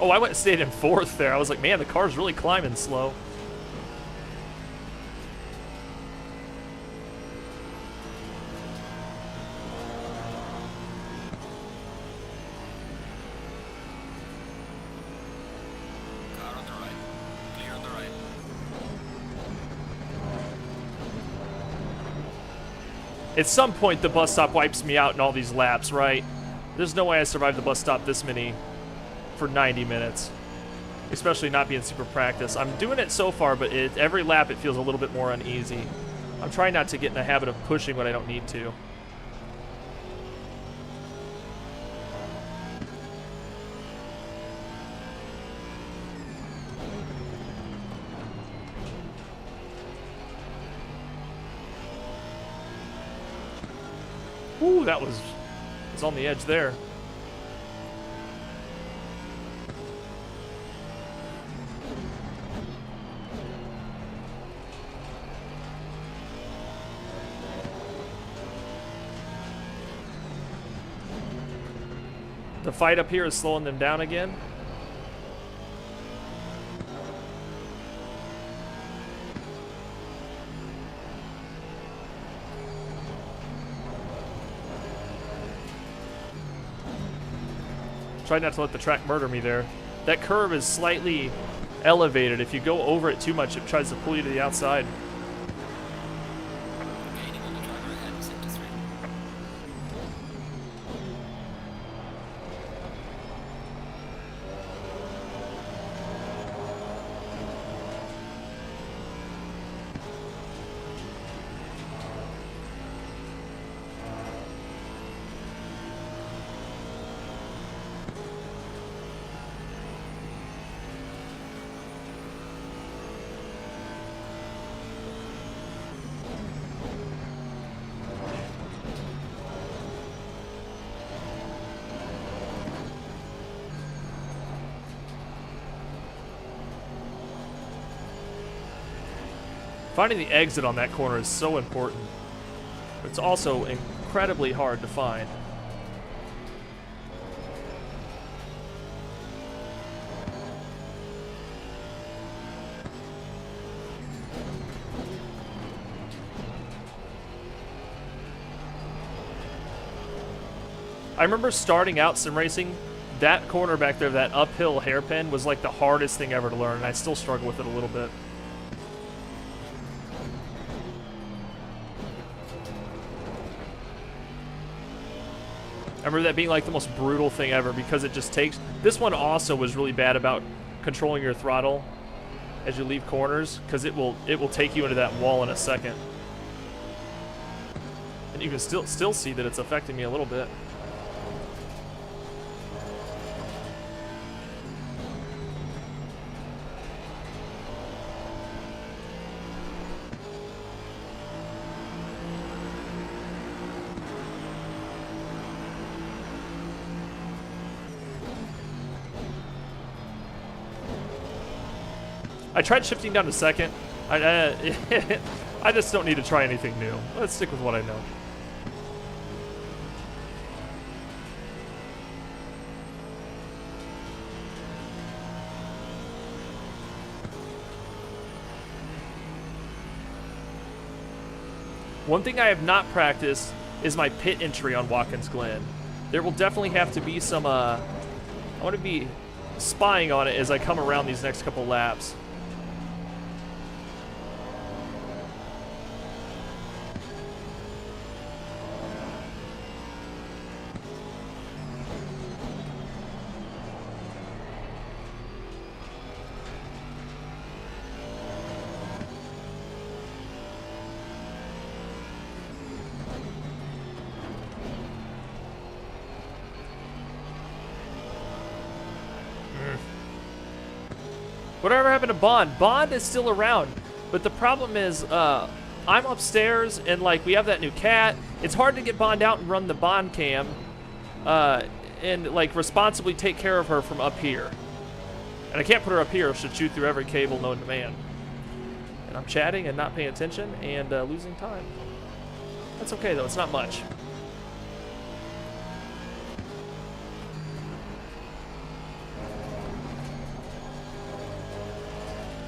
Oh, I went and stayed in fourth there. I was like, man, the car's really climbing slow. Car on the right. Clear on the right. At some point, the bus stop wipes me out in all these laps, right? There's no way I survived the bus stop this many for 90 minutes. Especially not being super practiced. I'm doing it so far, but every lap it feels a little bit more uneasy. I'm trying not to get in the habit of pushing when I don't need to. Ooh, that was on the edge there. The fight up here is slowing them down again. Try not to let the track murder me there. That curve is slightly elevated. If you go over it too much, it tries to pull you to the outside. Gaining on the driver ahead, sector 3. Finding the exit on that corner is so important. It's also incredibly hard to find. I remember starting out sim racing, that corner back there, that uphill hairpin, was like the hardest thing ever to learn, and I still struggle with it a little bit. I remember that being like the most brutal thing ever because it just takes... This one also was really bad about controlling your throttle as you leave corners because it will take you into that wall in a second. And you can still see that it's affecting me a little bit. I tried shifting down to second. I just don't need to try anything new. Let's stick with what I know. One thing I have not practiced is my pit entry on Watkins Glen. There will definitely have to be some, I want to be spying on it as I come around these next couple laps. Whatever happened to Bond? Bond is still around, but the problem is I'm upstairs and like we have that new cat. It's hard to get Bond out and run the Bond cam and like responsibly take care of her from up here. And I can't put her up here. She'll chew through every cable known to man. And I'm chatting and not paying attention and losing time. That's okay though. It's not much.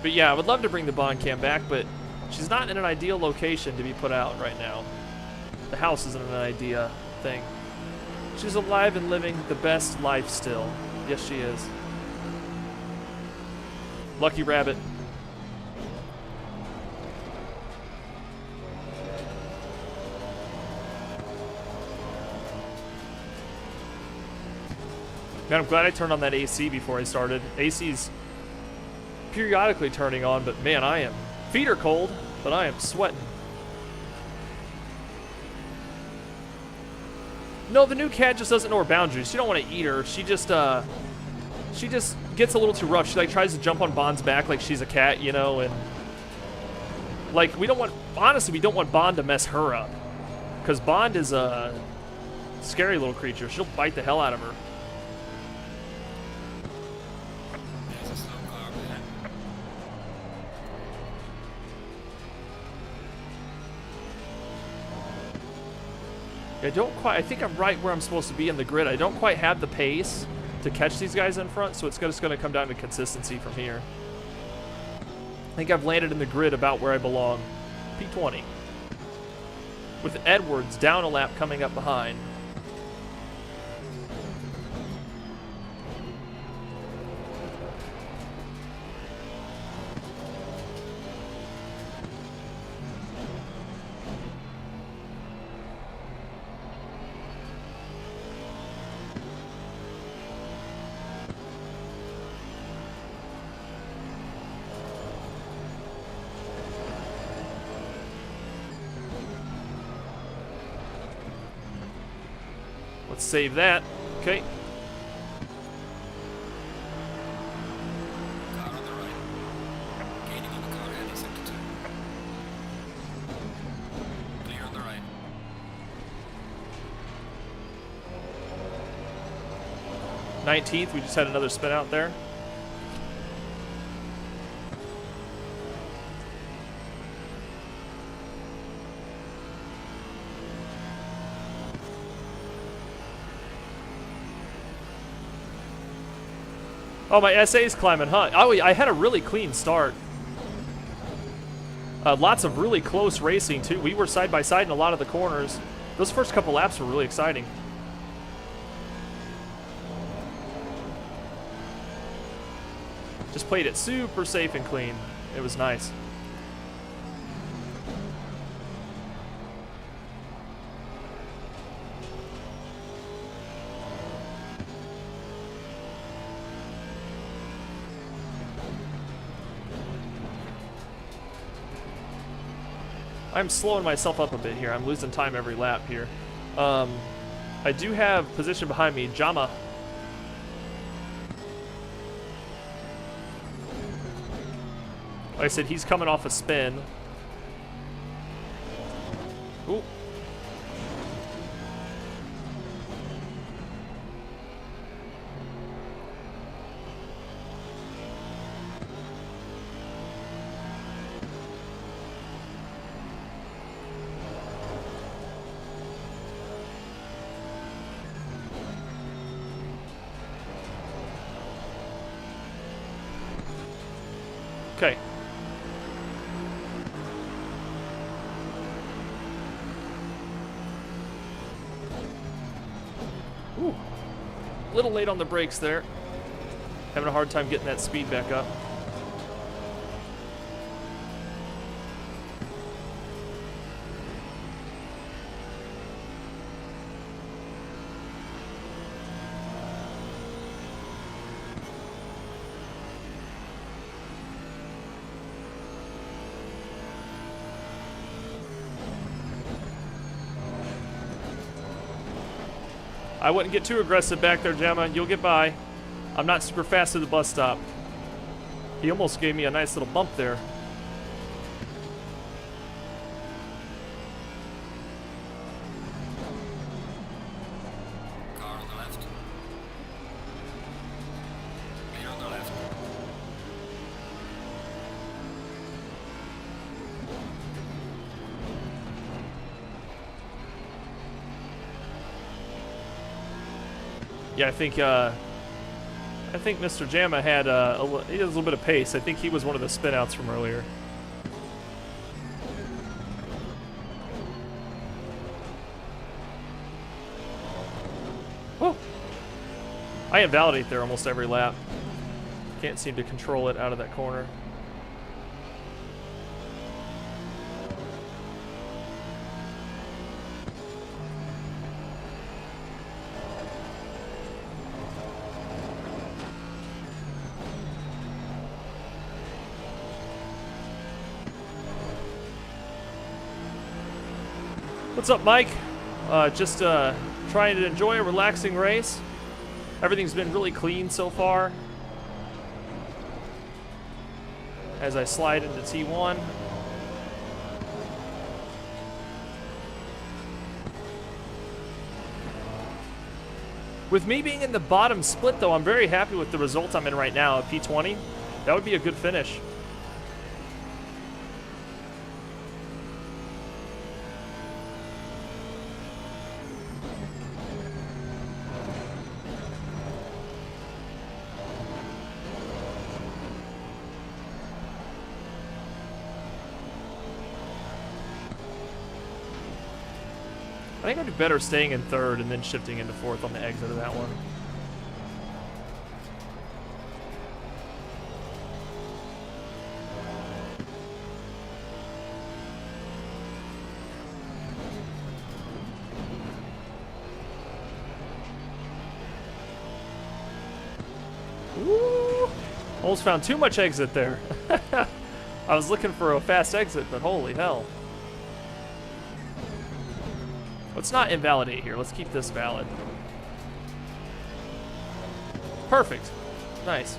But yeah, I would love to bring the Bond cam back, but she's not in an ideal location to be put out right now. The house isn't an idea thing. She's alive and living the best life still. Yes, she is. Lucky rabbit. Man, I'm glad I turned on that AC before I started. AC's periodically turning on, but man, feet are cold, but I am sweating. No, the new cat just doesn't know her boundaries. You don't want to eat her. She just gets a little too rough. She like tries to jump on Bond's back like she's a cat, you know, and like honestly, we don't want Bond to mess her up because Bond is a scary little creature. She'll bite the hell out of her. There's a slow car up ahead. I don't quite, I think I'm right where I'm supposed to be in the grid. I don't quite have the pace to catch these guys in front, so it's just going to come down to consistency from here. I think I've landed in the grid about where I belong. P20. With Edwards down a lap coming up behind. Let's save that. Okay. Car on the right. Gaining on the car heading sector 2. Clear on the right. '19th, we just had another spin out there. Oh, my SA's climbing, huh? Oh, I had a really clean start. Lots of really close racing, too. We were side by side in a lot of the corners. Those first couple laps were really exciting. Just played it super safe and clean. It was nice. I'm slowing myself up a bit here. I'm losing time every lap here. I do have position behind me, Jama. Like I said, he's coming off a spin. Ooh. Okay. Ooh. A little late on the brakes there. Having a hard time getting that speed back up. I wouldn't get too aggressive back there, Gemma. You'll get by. I'm not super fast to the bus stop. He almost gave me a nice little bump there. Car on the left. Clear on the left. Yeah, I think Mr. Jamma had he has a little bit of pace. I think he was one of the spinouts from earlier. Whoa! I invalidate there almost every lap. Can't seem to control it out of that corner. What's up, Mike? Just trying to enjoy a relaxing race. Everything's been really clean so far. As I slide into T1. With me being in the bottom split, though, I'm very happy with the result I'm in right now at P20. That would be a good finish. think I'd do better staying in third and then shifting into fourth on the exit of that one. Ooh, almost found too much exit there. I was looking for a fast exit, but holy hell. Let's not invalidate here. Let's keep this valid. Perfect. Nice.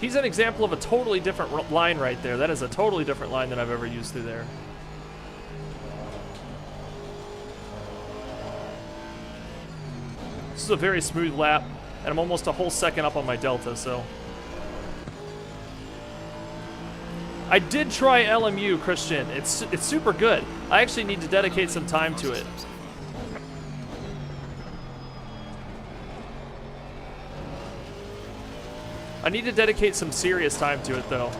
He's an example of a totally different line right there. That is a totally different line than I've ever used through there. This is a very smooth lap, and I'm almost a whole second up on my delta, so. I did try LMU, Christian. It's super good. I actually need to dedicate some time to it. I need to dedicate some serious time to it, though,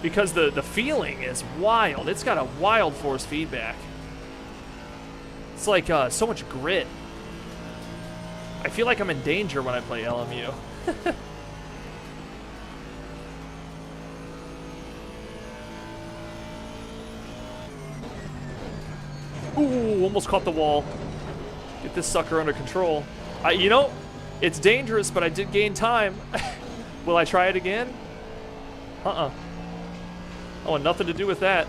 because the feeling is wild. It's got a wild force feedback. It's like so much grit. I feel like I'm in danger when I play LMU. Ooh, almost caught the wall. Get this sucker under control. You know, it's dangerous, but I did gain time. Will I try it again? Uh-uh. I want nothing to do with that.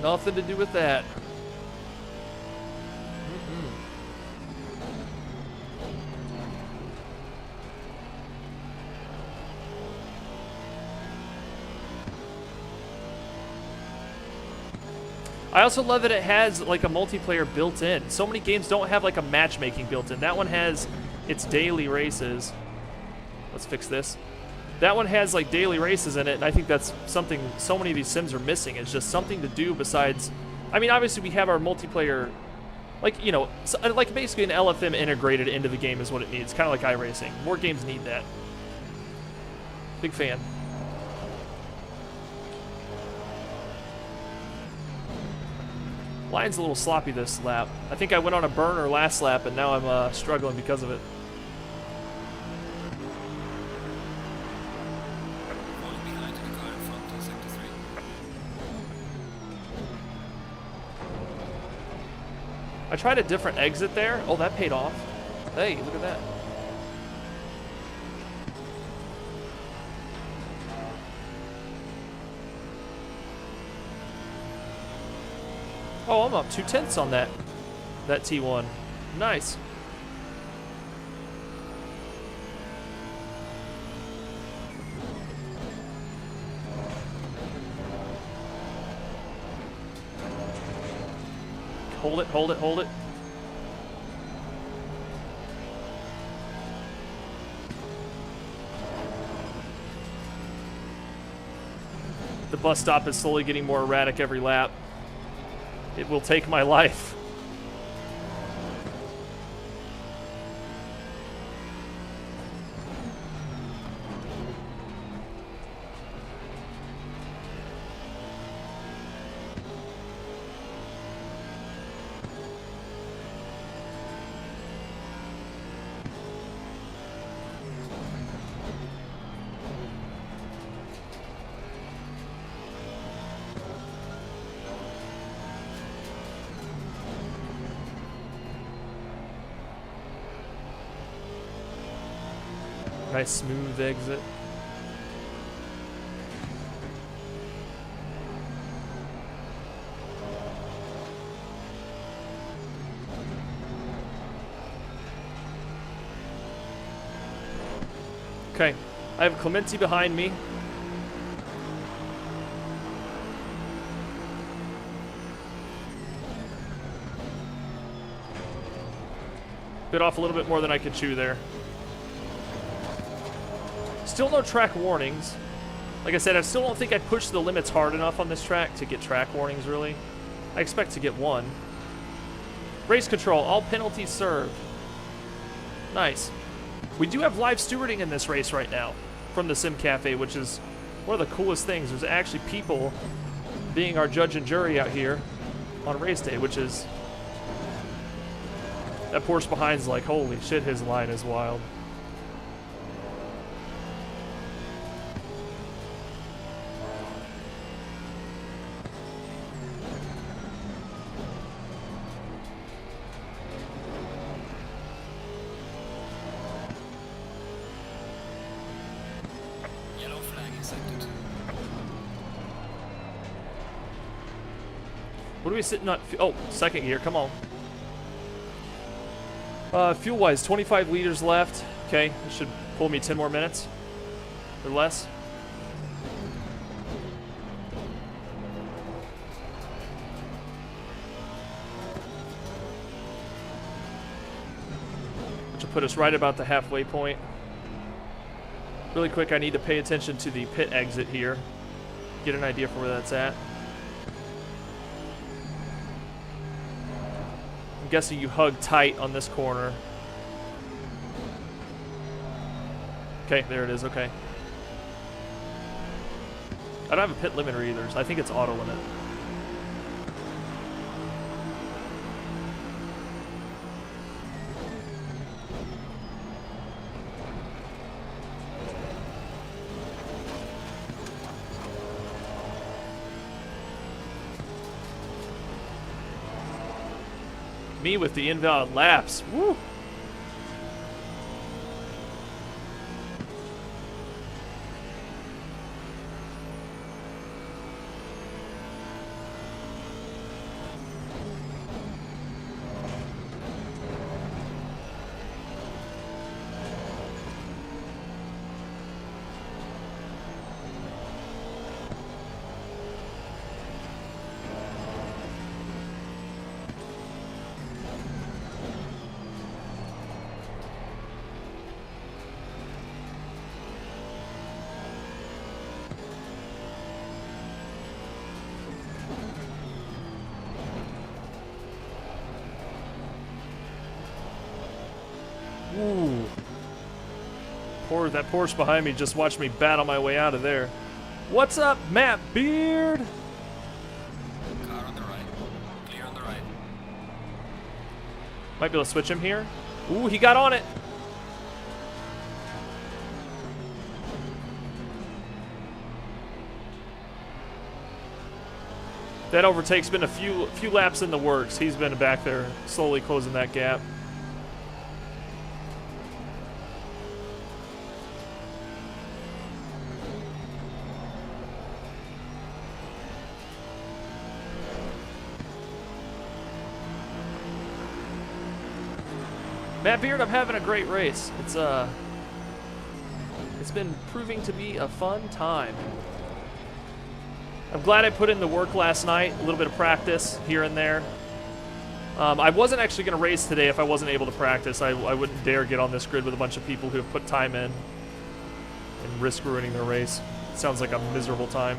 Nothing to do with that. I also love that it has like a multiplayer built in. So many games don't have like a matchmaking built in. That one has its daily races. Let's fix this. That one has like daily races in it, and I think that's something so many of these sims are missing. It's just something to do besides, I mean, obviously we have our multiplayer, like, you know, like basically an LFM integrated into the game is what it needs, kind of like iRacing. More games need that. Big fan. Line's a little sloppy this lap. I think I went on a burner last lap, and now I'm struggling because of it. I tried a different exit there. Oh, that paid off. Hey, look at that. Oh, I'm up 2/10 on that T1. Nice. Hold it, hold it, hold it. The bus stop is slowly getting more erratic every lap. It will take my life. Nice smooth exit. Okay, I have Clemente behind me. Bit off a little bit more than I could chew there. Still no track warnings. Like I said, I still don't think I pushed the limits hard enough on this track to get track warnings, really. I expect to get one. Race control, all penalties served. Nice. We do have live stewarding in this race right now from the Sim Cafe, which is one of the coolest things. There's actually people being our judge and jury out here on race day, which is... That Porsche behind's like, holy shit, his line is wild. Yellow flag in sector 2. What are we sitting on? Oh, second gear, come on. Fuel-wise, 25 liters left. Okay, it should pull me 10 more minutes. Or less. Which will put us right about the halfway point. Really quick, I need to pay attention to the pit exit here. Get an idea for where that's at. I'm guessing you hug tight on this corner. Okay, there it is, okay. I don't have a pit limiter either, so I think it's auto limit. Me with the invalid laps. Woo! Ooh. That Porsche behind me just watched me battle my way out of there. What's up, Matt Beard? Car on the right. Clear on the right. Might be able to switch him here. Ooh, he got on it. That overtake's been a few laps in the works. He's been back there slowly closing that gap. Matt Beard, I'm having a great race. It's been proving to be a fun time. I'm glad I put in the work last night, a little bit of practice here and there. I wasn't actually going to race today if I wasn't able to practice. I wouldn't dare get on this grid with a bunch of people who have put time in and risk ruining their race. It sounds like a miserable time.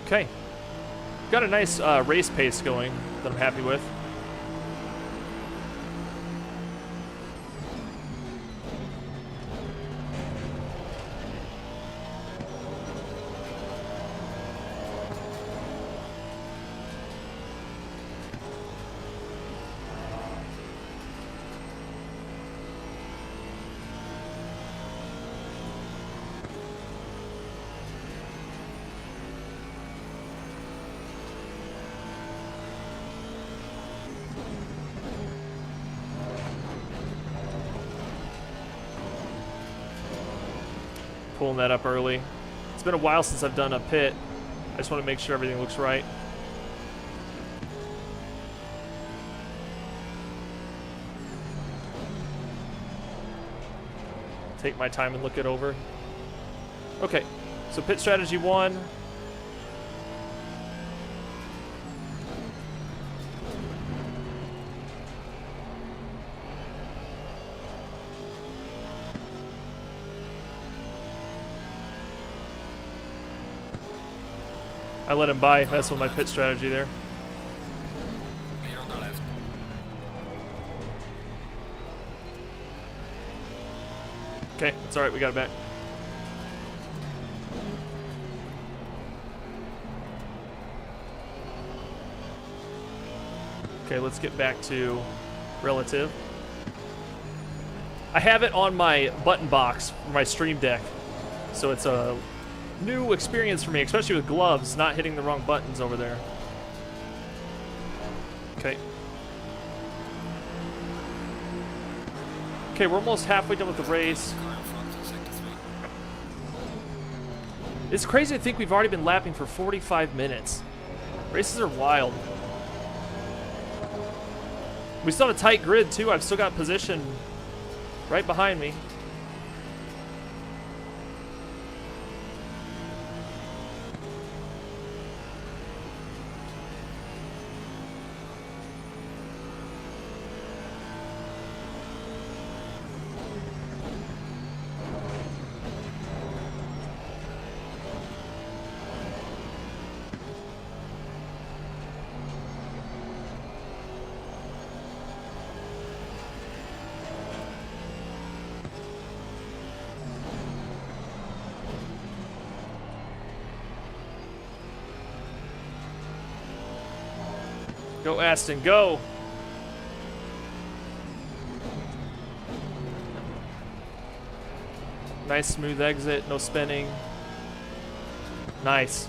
Okay. Got a nice race pace going that I'm happy with. Pulling that up early. It's been a while since I've done a pit. I just want to make sure everything looks right. Take my time and look it over. Okay, so pit strategy 1. I let him by. That's what my pit strategy there. Clear on the left. Okay, it's alright, we got it back. Okay, let's get back to relative. I have it on my button box for my stream deck, so it's a new experience for me, especially with gloves, not hitting the wrong buttons over there. Okay. Okay, we're almost halfway done with the race. Car in front in sector 3. It's crazy to think we've already been lapping for 45 minutes. Races are wild. We still have a tight grid too. I've still got position right behind me. Go, Aston, go! Nice smooth exit, no spinning. Nice.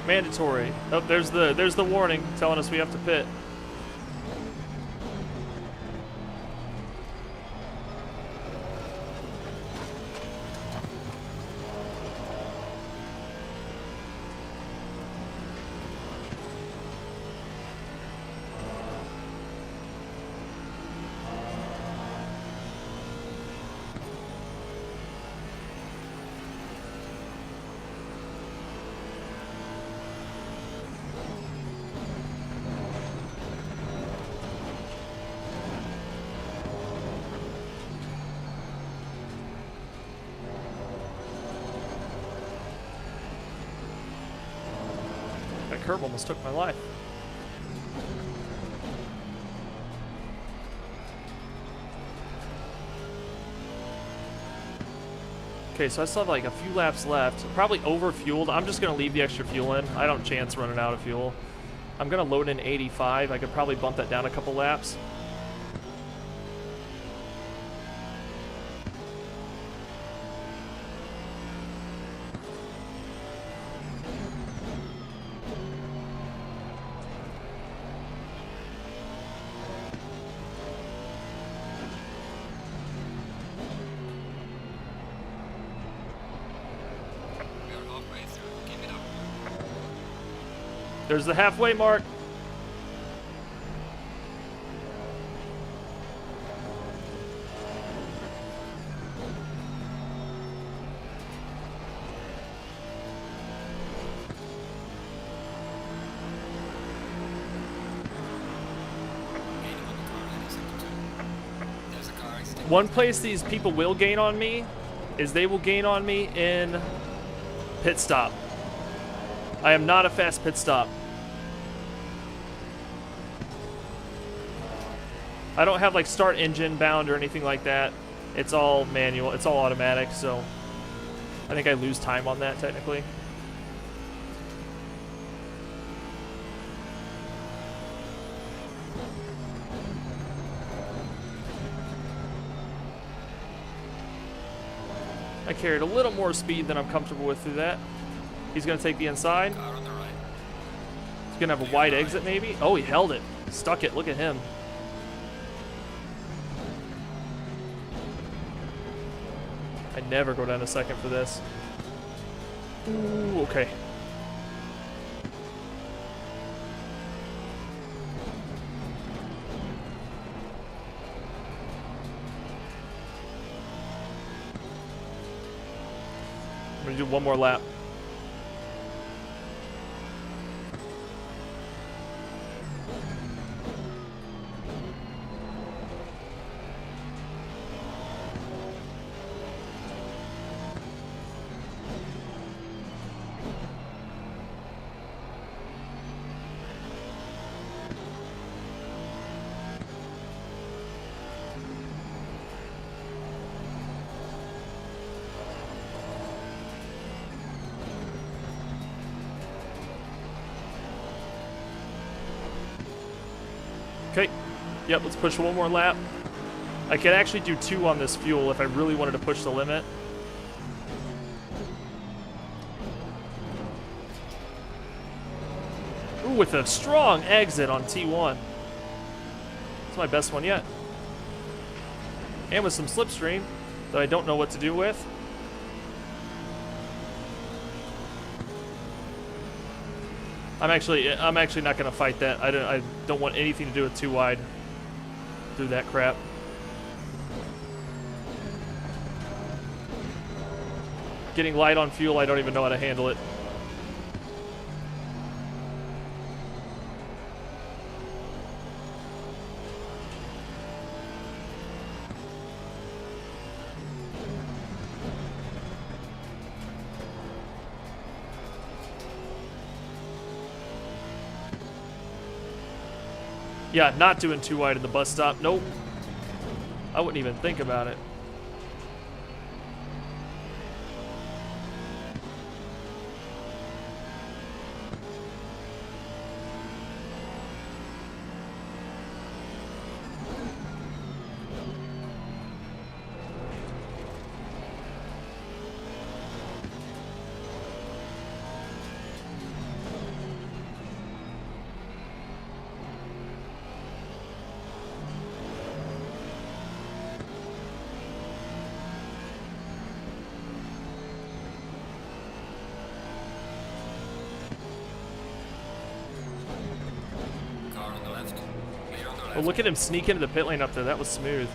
Mandatory. Oh, there's the warning telling us we have to pit. That curb almost took my life. Okay, so I still have like a few laps left. Probably over-fueled. I'm just going to leave the extra fuel in. I don't chance running out of fuel. I'm going to load in 85. I could probably bump that down a couple laps. There's the halfway mark. One place these people will gain on me is they will gain on me in pit stop. I am not a fast pit stop. I don't have like start engine bound or anything like that. It's all manual. It's all automatic, so I think I lose time on that technically. I carried a little more speed than I'm comfortable with through that. He's going to take the inside. Car on the right. He's going to have a wide exit maybe. Oh, he held it. Stuck it. Look at him. I never go down a second for this. Ooh, okay. I'm gonna do one more lap. Okay, yep, let's push one more lap. I could actually do 2 on this fuel if I really wanted to push the limit. Ooh, with a strong exit on T1. It's my best one yet. And with some slipstream that I don't know what to do with. I'm actually not gonna fight that. I don't want anything to do with too wide through that crap. Getting light on fuel, I don't even know how to handle it. Yeah, not doing too wide in the bus stop. Nope. I wouldn't even think about it. Oh, look at him sneak into the pit lane up there. That was smooth.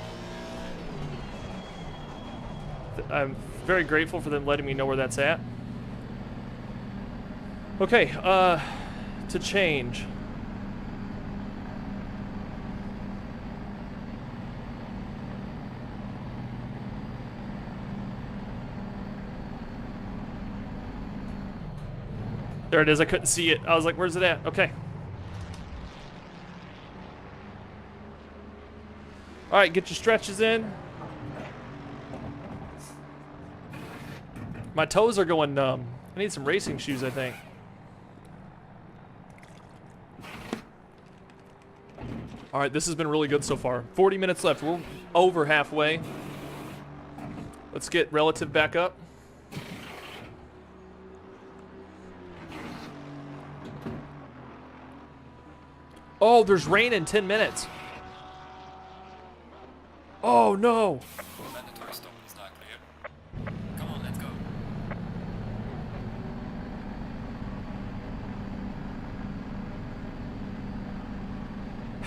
I'm very grateful for them letting me know where that's at. Okay, to change. There it is. I couldn't see it. I was like, where's it at? Okay. All right, get your stretches in. My toes are going numb. I need some racing shoes, I think. All right, this has been really good so far. 40 minutes left. We're over halfway. Let's get relative back up. Oh, there's rain in 10 minutes. Oh no! Mandatory stop is not clear. Come on, let's go.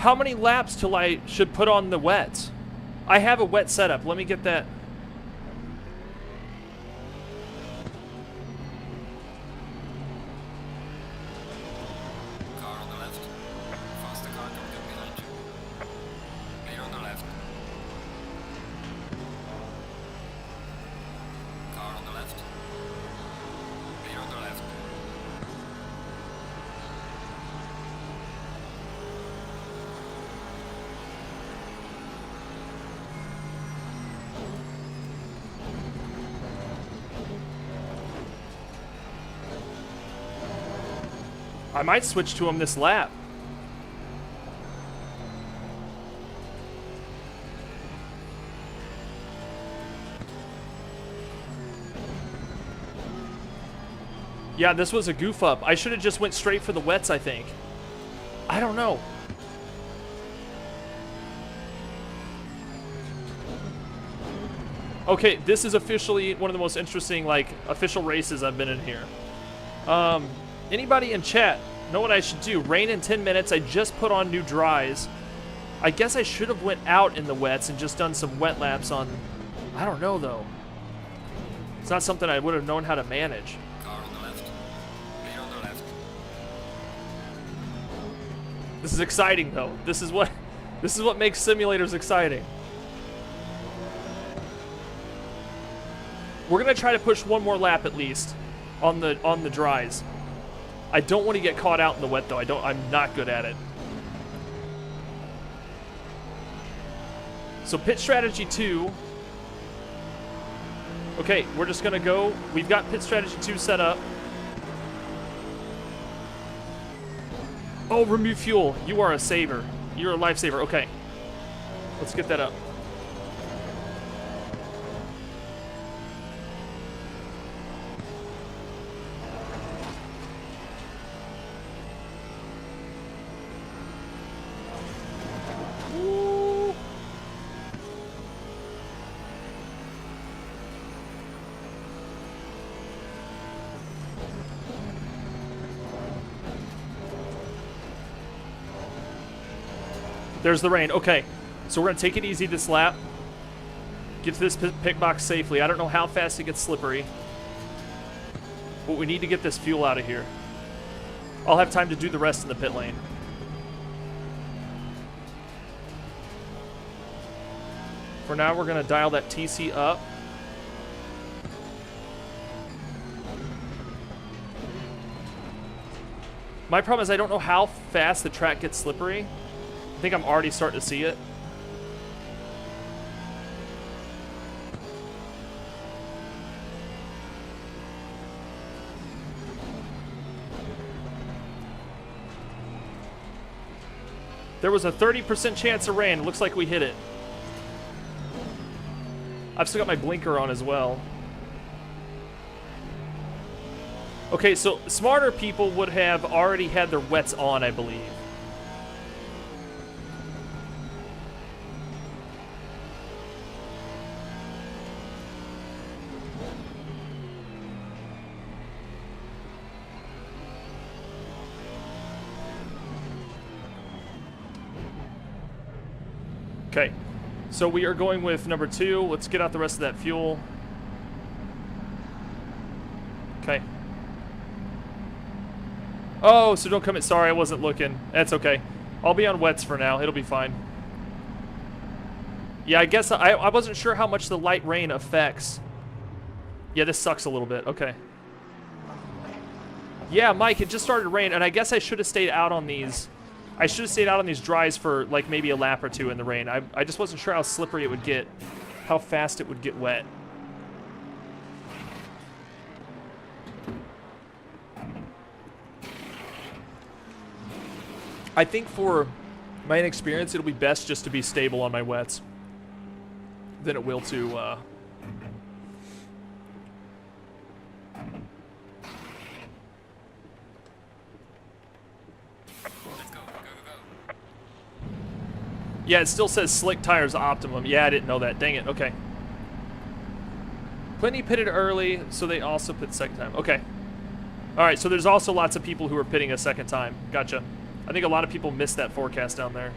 How many laps till I should put on the wet? I have a wet setup. Let me get that. Car on the left. Faster car coming up behind you. Clear on the left. Car on the left. Clear on the left. I might switch to him this lap. Yeah, this was a goof up. I should have just went straight for the wets, I think. I don't know. Okay, this is officially one of the most interesting, like, official races I've been in here. Anybody in chat know what I should do? Rain in 10 minutes. I just put on new dries. I guess I should have went out in the wets and just done some wet laps on... I don't know, though. It's not something I would have known how to manage. Car on the left. Clear on the left. This is exciting, though. This is what makes simulators exciting. We're gonna try to push one more lap at least on the dries. I don't want to get caught out in the wet though. I'm not good at it. So pit strategy 2. Okay, we're just gonna go. We've got pit strategy 2 set up. Oh, remove fuel. You are a saver. You're a lifesaver. Okay. Let's get that up. There's the rain. Okay, so we're going to take it easy this lap. Get to this pit box safely. I don't know how fast it gets slippery. But we need to get this fuel out of here. I'll have time to do the rest in the pit lane. For now, we're going to dial that TC up. My problem is I don't know how fast the track gets slippery. I think I'm already starting to see it. There was a 30% chance of rain. Looks like we hit it. I've still got my blinker on as well. Okay, so smarter people would have already had their wets on, I believe. Okay, so we are going with number 2. Let's get out the rest of that fuel. Okay. Oh, so don't come in. Sorry, I wasn't looking. That's okay. I'll be on wets for now. It'll be fine. Yeah, I guess I wasn't sure how much the light rain affects. Yeah, this sucks a little bit. Okay. Yeah, Mike, it just started to rain, and I guess I should have stayed out on these. I should have stayed out on these dries for like maybe a lap or 2 in the rain. I just wasn't sure how slippery it would get, how fast it would get wet. I think for my inexperience, it'll be best just to be stable on my wets than it will to... Yeah, it still says slick tires optimum. Yeah, I didn't know that. Dang it. Okay. Plenty pitted early, so they also pit second time. Okay. All right, so there's also lots of people who are pitting a second time. Gotcha. I think a lot of people missed that forecast down there.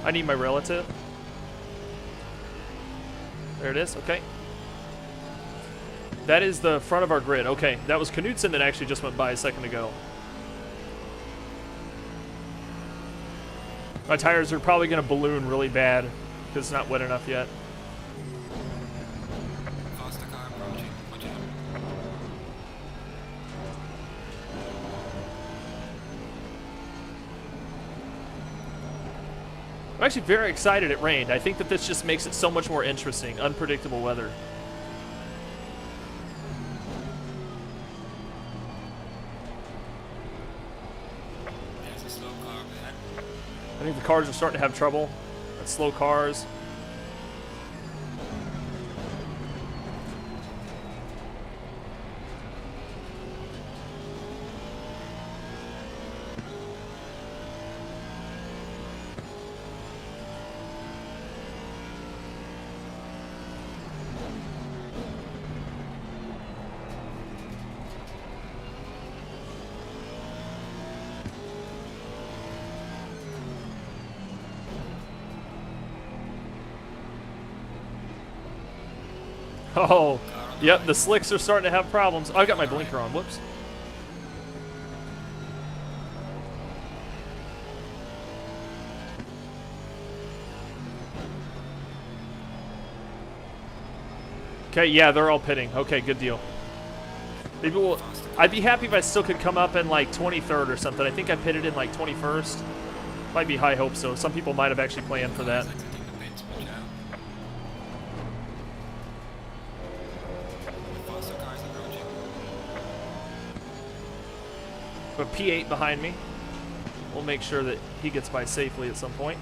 I need my relative. There it is. Okay. That is the front of our grid. Okay, that was Knutson that actually just went by a second ago. My tires are probably going to balloon really bad because it's not wet enough yet. Faster car approaching. Watch out. I'm actually very excited it rained. I think that this just makes it so much more interesting. Unpredictable weather. There's a slow car up ahead. I think the cars are starting to have trouble. That's slow cars. Oh, yep, the slicks are starting to have problems. Oh, I've got my blinker on. Whoops. Okay, yeah, they're all pitting. Okay, good deal. Maybe we'll... I'd be happy if I still could come up in like 23rd or something. I think I pitted in like 21st. Might be high hopes, so some people might have actually planned for that. Exiting the pits. Watch out. Faster cars approaching. A P8 behind me. We'll make sure that he gets by safely at some point.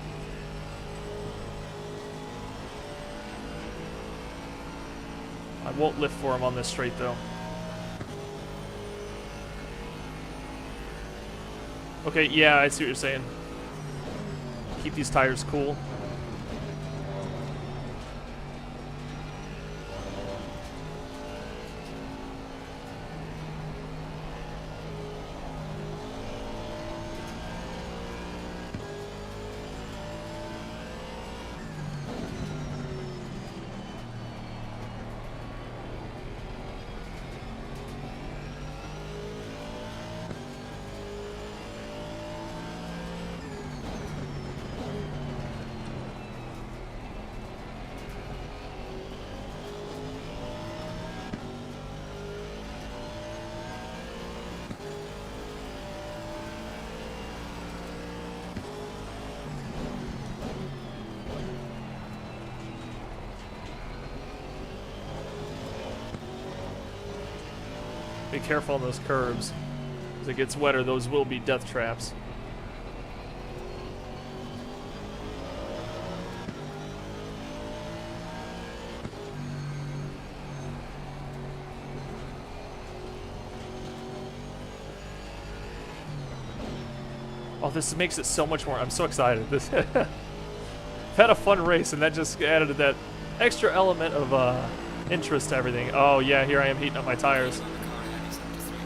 I won't lift for him on this straight though. Okay, yeah, I see what you're saying. Keep these tires cool. Be careful on those curbs. As it gets wetter, those will be death traps. Oh, this makes it so much more. I'm so excited. This I've had a fun race, and that just added that extra element of interest to everything. Oh yeah, here I am heating up my tires. On the car ahead. He's up to 3.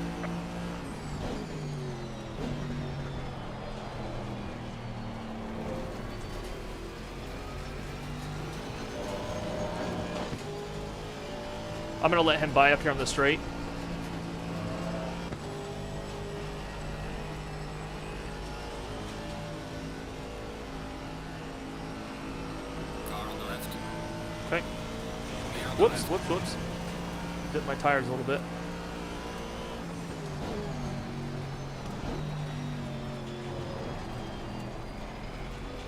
I'm gonna let him by up here on the straight. Car on the left. Okay. Clear on the Whoops, left. whoops, whoops. Hit my tires a little bit.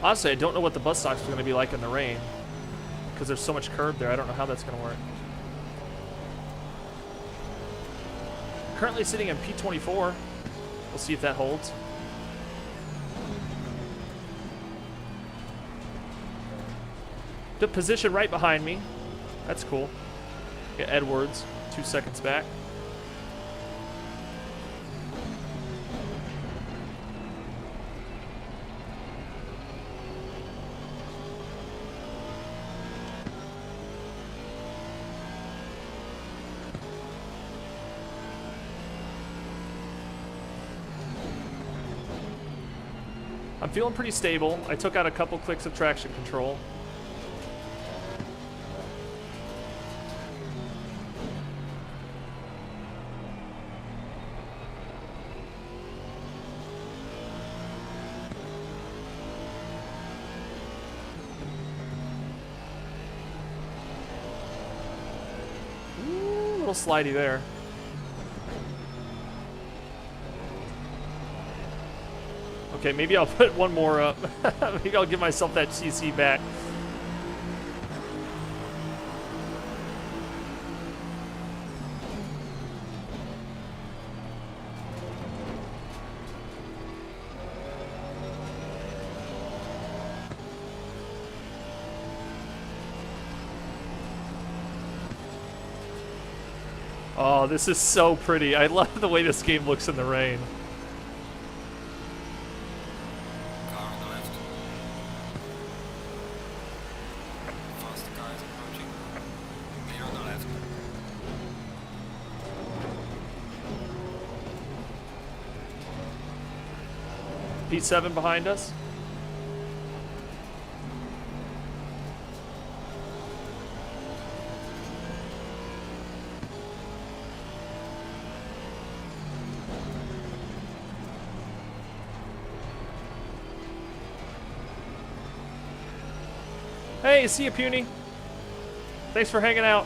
Honestly, I don't know what the bus stops are going to be like in the rain because there's so much curb there. I don't know how that's going to work. Currently sitting in P24. We'll see if that holds. The position right behind me. That's cool. Get Edwards 2 seconds back. I'm feeling pretty stable. I took out a couple clicks of traction control. Ooh, a little slidey there. Okay, maybe I'll put one more up. Maybe I'll give myself that CC back. Oh, this is so pretty. I love the way this game looks in the rain. Car on the left. Faster car is approaching. Clear on the left. P7 behind us. Hey, see you, Puny. Thanks for hanging out.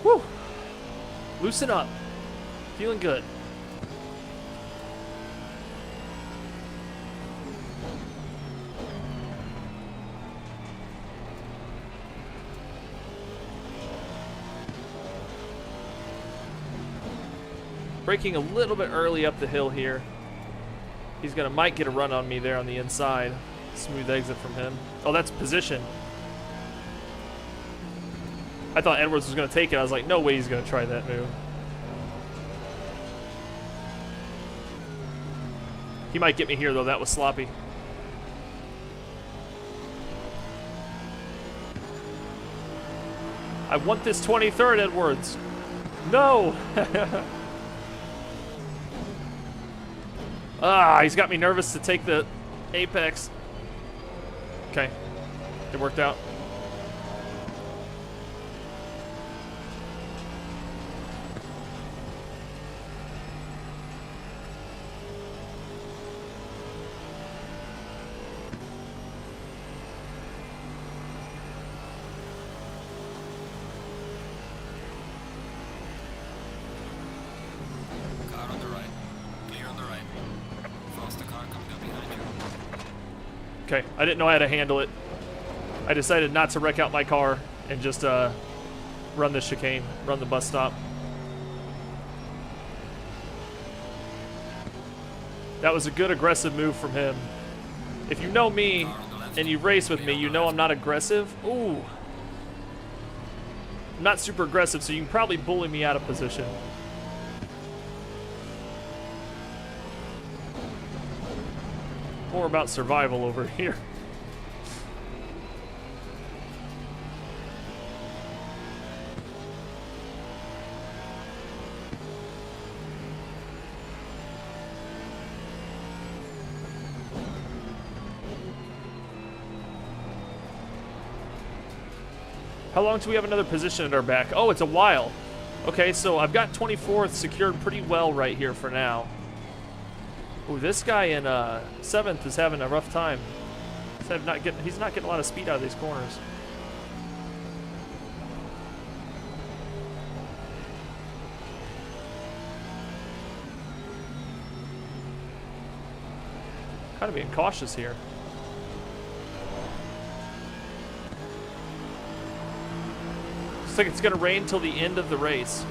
Whew. Loosen up. Feeling good. Braking a little bit early up the hill here. He's might get a run on me there on the inside. Smooth exit from him. Oh, that's position. I thought Edwards was gonna take it. I was like, no way he's gonna try that move. He might get me here though. That was sloppy. I want this 23rd, Edwards. No. Ah, he's got me nervous to take the apex. Okay, it worked out. Car on the right. Clear on the right. Faster car coming up behind you. Okay, I didn't know how to handle it. I decided not to wreck out my car and just run the chicane, run the bus stop. That was a good aggressive move from him. If you know me and you race with me, you know I'm not aggressive. Ooh. I'm not super aggressive, so you can probably bully me out of position. More about survival over here. How long do we have another position at our back? Oh, it's a while. Okay, so I've got 24th secured pretty well right here for now. Ooh, this guy in 7th is having a rough time. He's not getting a lot of speed out of these corners. Kind of being cautious here. Looks like it's gonna rain till the end of the race.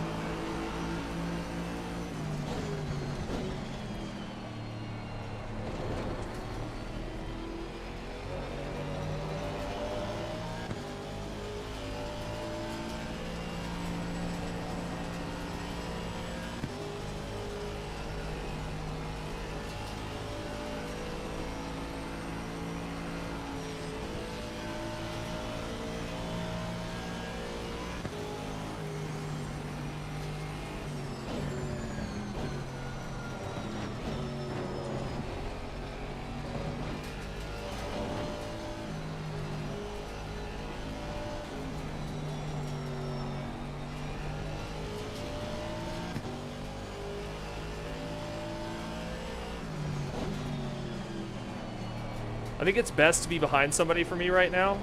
I think it's best to be behind somebody for me right now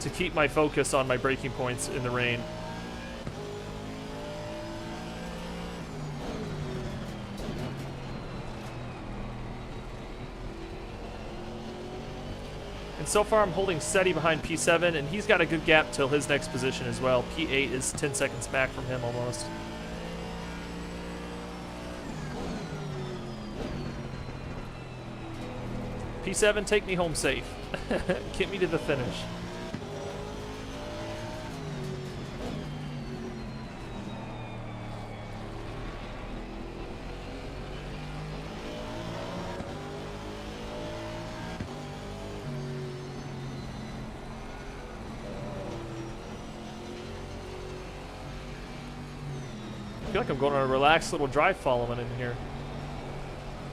to keep my focus on my braking points in the rain. And so far I'm holding steady behind P7, and he's got a good gap till his next position as well. P8 is 10 seconds back from him almost. P7, take me home safe. Get me to the finish. I feel like I'm going on a relaxed little drive following in here.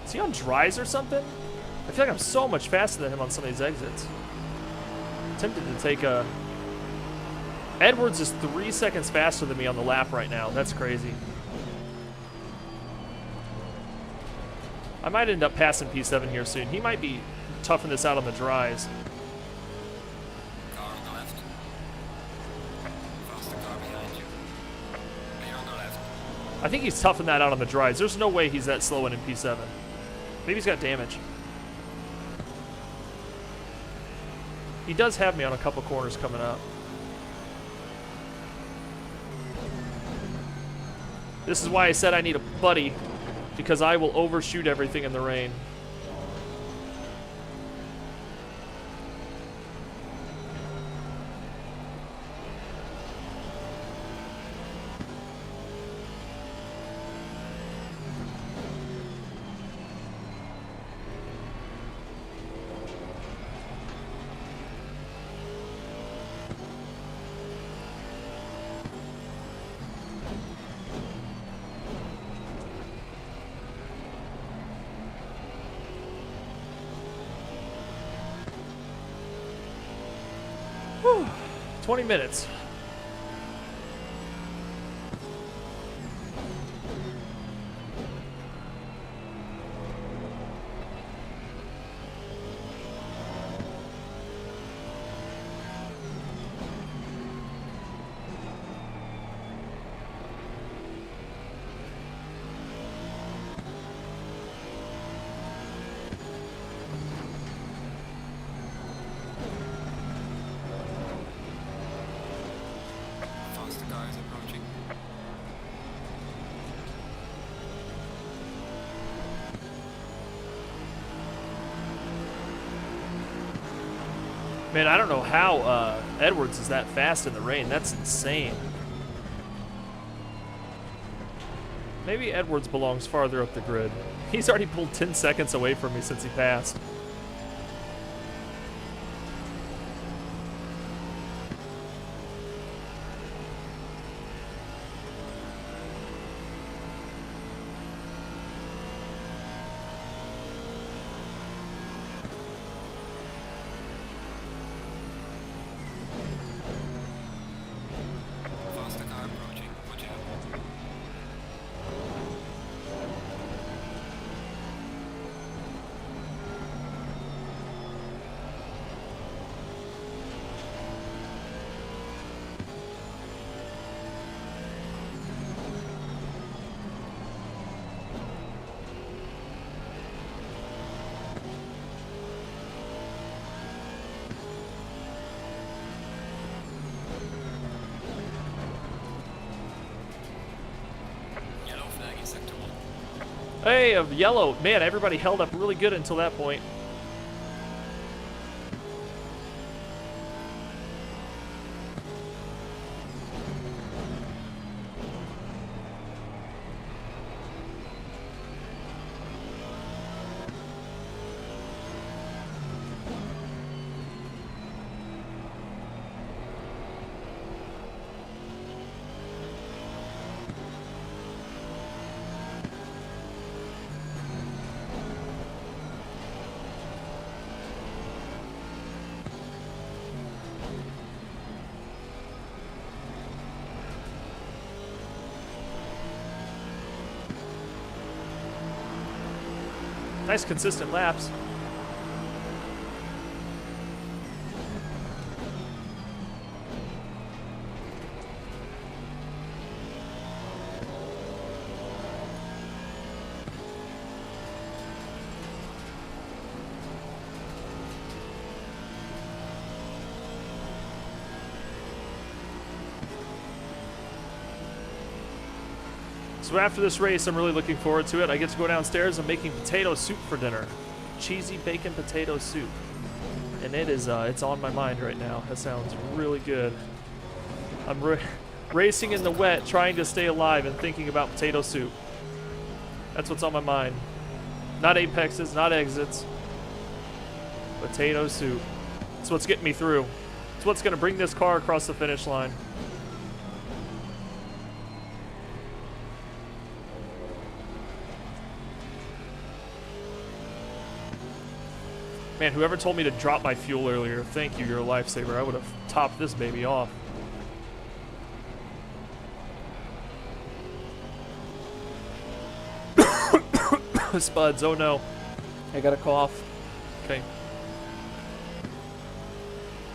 Is he on dries or something? I feel like I'm so much faster than him on some of these exits. I'm tempted to take a... Edwards is 3 seconds faster than me on the lap right now. That's crazy. I might end up passing P7 here soon. He might be toughing this out on the dries. Car on the left. Faster car behind you. Clear on the left. I think he's toughing that out on the dries. There's no way he's that slow in P7. Maybe he's got damage. He does have me on a couple corners coming up. This is why I said I need a buddy, because I will overshoot everything in the rain. Whew. 20 minutes. Faster car is approaching. Man, I don't know how Edwards is that fast in the rain. That's insane. Maybe Edwards belongs farther up the grid. He's already pulled 10 seconds away from me since he passed. Faster car approaching. Watch out. Yellow flag in sector 1. Hey, of yellow. Man, everybody held up really good until that point. Nice consistent laps. So after this race, I'm really looking forward to it. I get to go downstairs. I'm making potato soup for dinner. Cheesy bacon potato soup. And it is, it's on my mind right now. That sounds really good. I'm racing in the wet, trying to stay alive and thinking about potato soup. That's what's on my mind. Not apexes, not exits. Potato soup. It's what's getting me through. It's what's going to bring this car across the finish line. Man, whoever told me to drop my fuel earlier, thank you, you're a lifesaver. I would have topped this baby off. Spuds, oh no. I got a cough. Okay.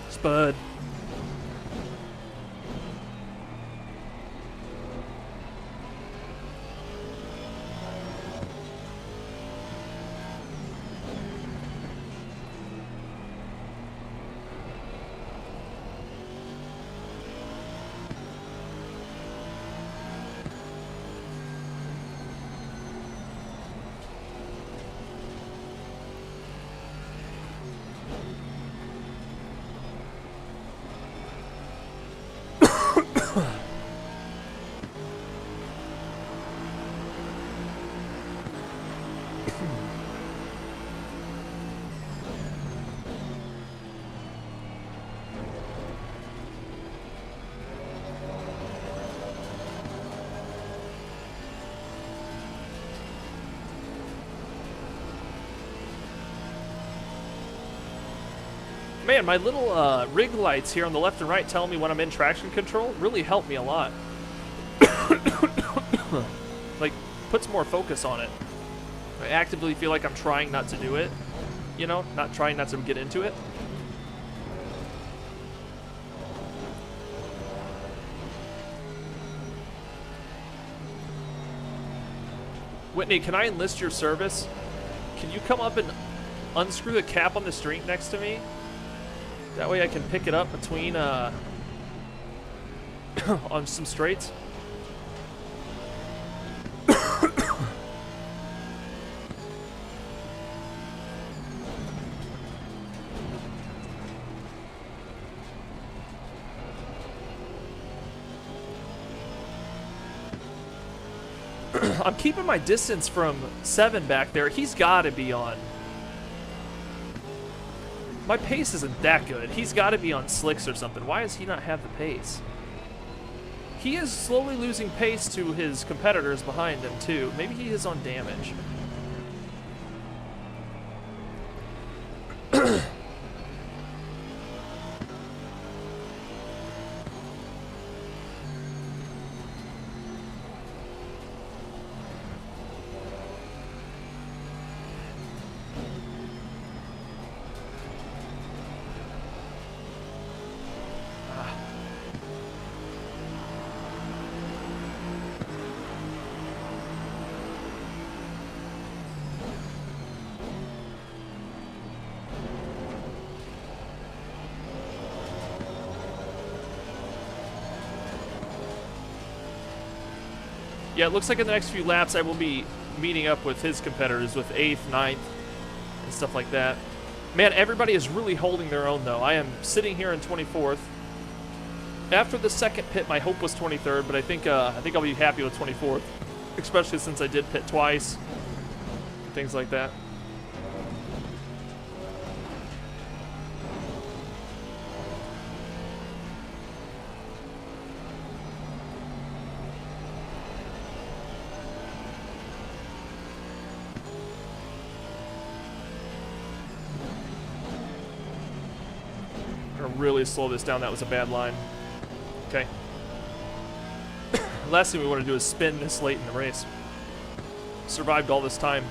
Spud. Man, my little rig lights here on the left and right telling me when I'm in traction control really help me a lot. Like, puts more focus on it. I actively feel like I'm trying not to do it. You know, not trying not to get into it. Whitney, can I enlist your service? Can you come up and unscrew the cap on the street next to me? That way I can pick it up between, on some straights. I'm keeping my distance from 7 back there. He's got to be on. My pace isn't that good. He's got to be on slicks or something. Why does he not have the pace? He is slowly losing pace to his competitors behind him, too. Maybe he is on damage. Yeah, it looks like in the next few laps I will be meeting up with his competitors with 8th, 9th, and stuff like that. Man, everybody is really holding their own, though. I am sitting here in 24th. After the second pit, my hope was 23rd, but I think I'll be happy with 24th, especially since I did pit twice, things like that. Really slow this down. That was a bad line. Okay. Last thing we want to do is spin this late in the race. Survived all this time.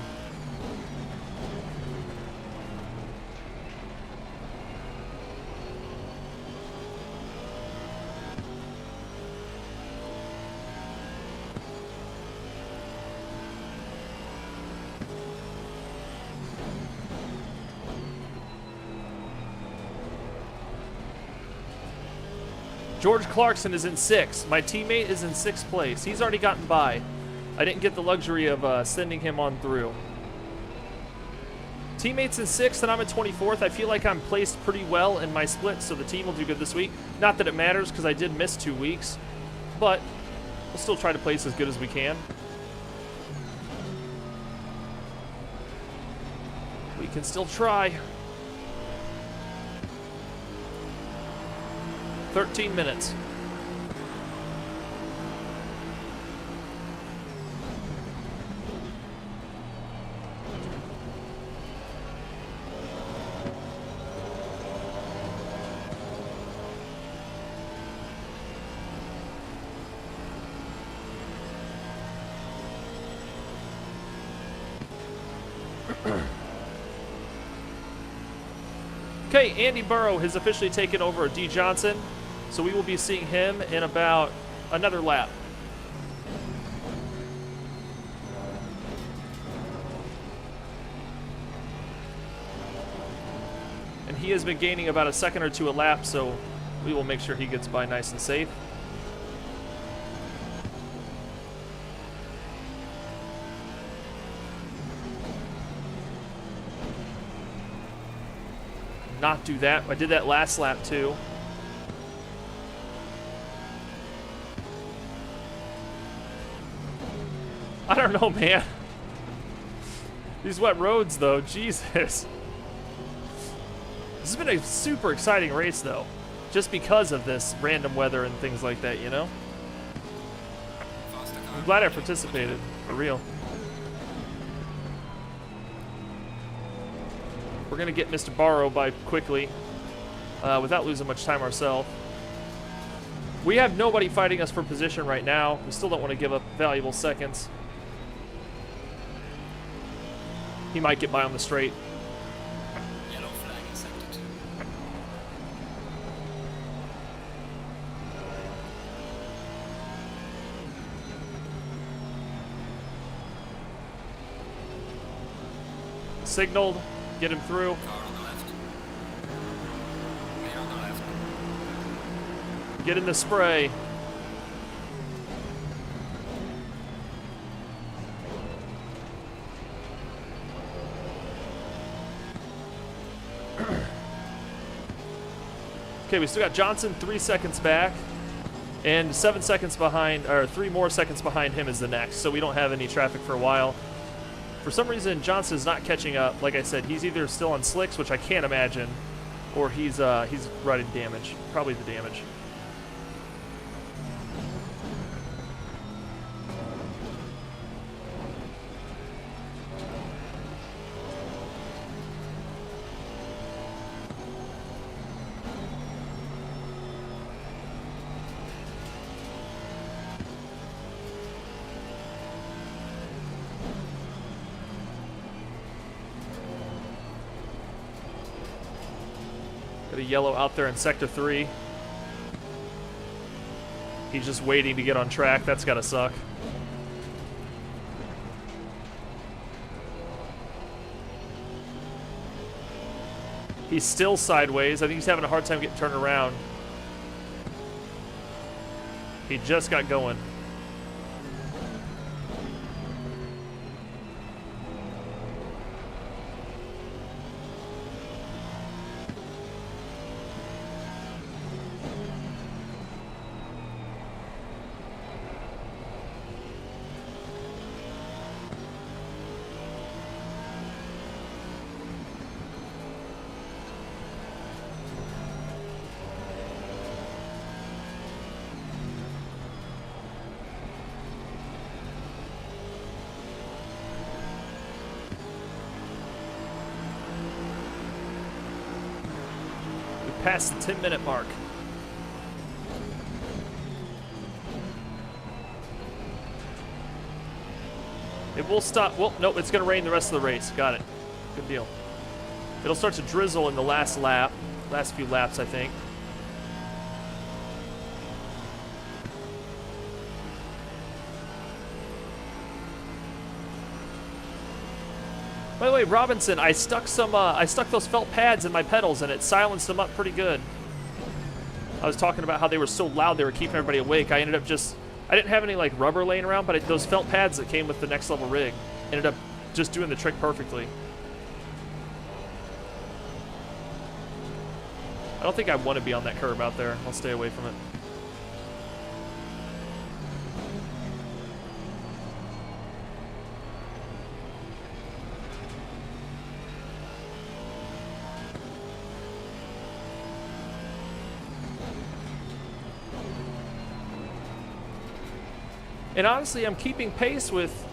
George Clarkson is in 6th. My teammate is in 6th place. He's already gotten by. I didn't get the luxury of sending him on through. Teammates in 6th and I'm at 24th. I feel like I'm placed pretty well in my split, so the team will do good this week. Not that it matters because I did miss 2 weeks, but we'll still try to place as good as we can. We can still try. 13 minutes. Okay, Andy Burrow has officially taken over D. Johnson, so we will be seeing him in about another lap. And he has been gaining about a second or two a lap, so we will make sure he gets by nice and safe. Not do that. I did that last lap too. I don't know, man. These wet roads, though, Jesus. This has been a super exciting race, though, just because of this random weather and things like that, you know? I'm glad I participated, for real. We're going to get Mr. Barrow by quickly, without losing much time ourselves. We have nobody fighting us for position right now. We still don't want to give up valuable seconds. He might get by on the straight. Yellow flag in sector 2. Signaled. Get him through. Car on the left. Clear on the left. Get in the spray. Okay, we still got Johnson 3 seconds back, and 7 seconds behind, or 3 more seconds behind him is the next, so we don't have any traffic for a while. For some reason, Johnson is not catching up. Like I said, he's either still on slicks, which I can't imagine, or he's riding damage. Probably the damage. Got a yellow out there in sector 3. He's just waiting to get on track. That's gotta suck. He's still sideways. I think he's having a hard time getting turned around. He just got going. Past the 10-minute mark. It will stop. Well, nope, it's going to rain the rest of the race. Got it. Good deal. It'll start to drizzle in the last lap. Last few laps, I think. By the way, Robinson, I stuck those felt pads in my pedals and it silenced them up pretty good. I was talking about how they were so loud they were keeping everybody awake. I ended up just I didn't have any like rubber laying around, but those felt pads that came with the next level rig ended up just doing the trick perfectly. I don't think I want to be on that curb out there. I'll stay away from it. And honestly, I'm keeping pace with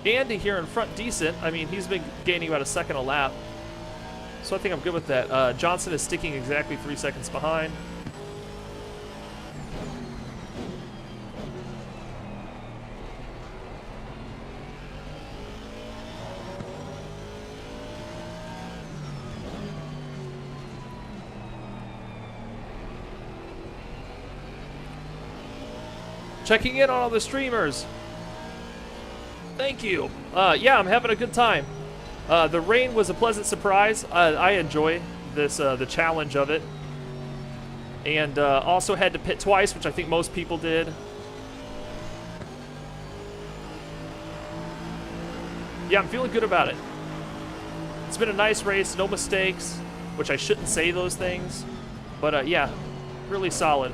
Andy here in front decent. I mean, he's been gaining about a second a lap. So I think I'm good with that. Johnson is sticking exactly 3 seconds behind. Checking in on all the streamers. Thank you. Yeah, I'm having a good time. The rain was a pleasant surprise. I enjoy this, the challenge of it. And also had to pit twice, which I think most people did. Yeah, I'm feeling good about it. It's been a nice race, no mistakes, which I shouldn't say those things. But yeah, really solid.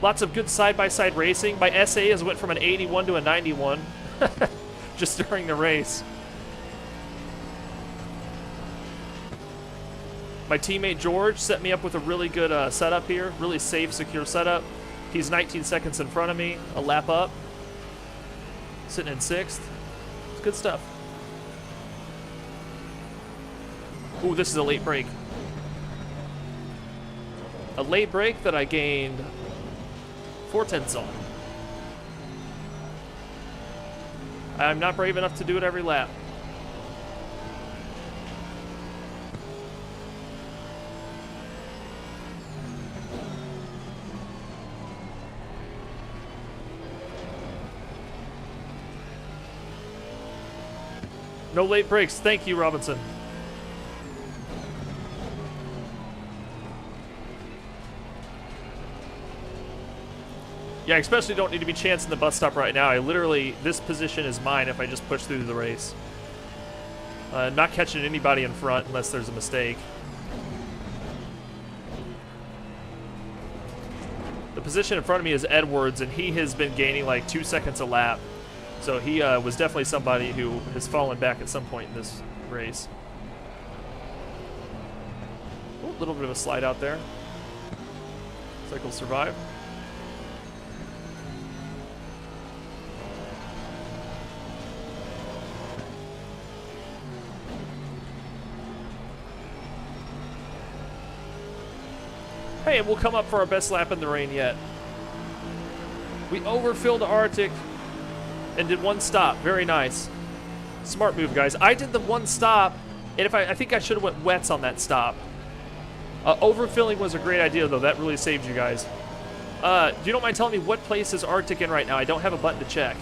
Lots of good side-by-side racing. My SAs went from an 81 to a 91 just during the race. My teammate George set me up with a really good setup here. Really safe, secure setup. He's 19 seconds in front of me, a lap up. Sitting in 6th. It's good stuff. Ooh, this is a late break. A late break that I gained 4/10 on. I'm not brave enough to do it every lap. No late breaks. Thank you, Robinson. Yeah, I especially don't need to be chancing the bus stop right now. I literally, this position is mine if I just push through the race. Not catching anybody in front unless there's a mistake. The position in front of me is Edwards, and he has been gaining like 2 seconds a lap. So he was definitely somebody who has fallen back at some point in this race. Ooh, a little bit of a slide out there. Looks like we'll survive. Hey, and we'll come up for our best lap in the rain yet. We overfilled Arctic and did 1 stop. Very nice. Smart move, guys. I did the 1 stop, and I think I should have went wets on that stop. Overfilling was a great idea, though. That really saved you guys. You don't mind telling me what place is Arctic in right now? I don't have a button to check.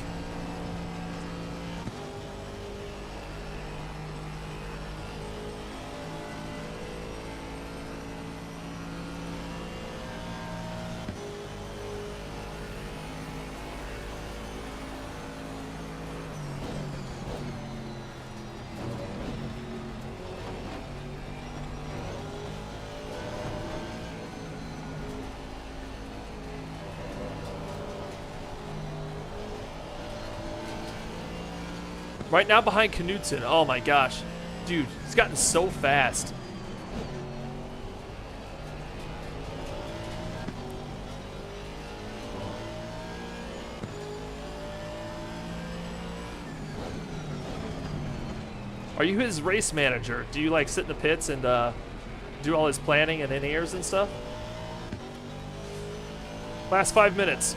Right now behind Knudsen. Oh my gosh. Dude, he's gotten so fast. Are you his race manager? Do you like sit in the pits and do all his planning and in-ears and stuff? Last 5 minutes.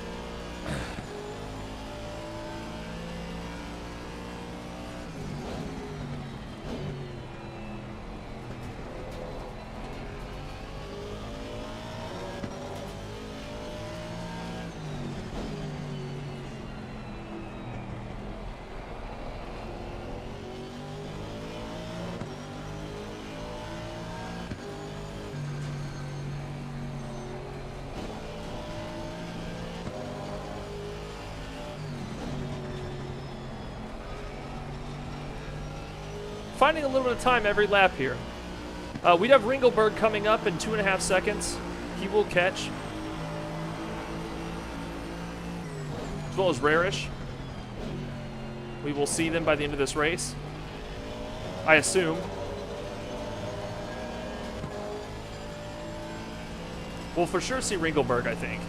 finding a little bit of time every lap here. We'd have Ringelberg coming up in 2.5 seconds. He will catch. As well as Rarish. We will see them by the end of this race, I assume. We'll for sure see Ringelberg, I think.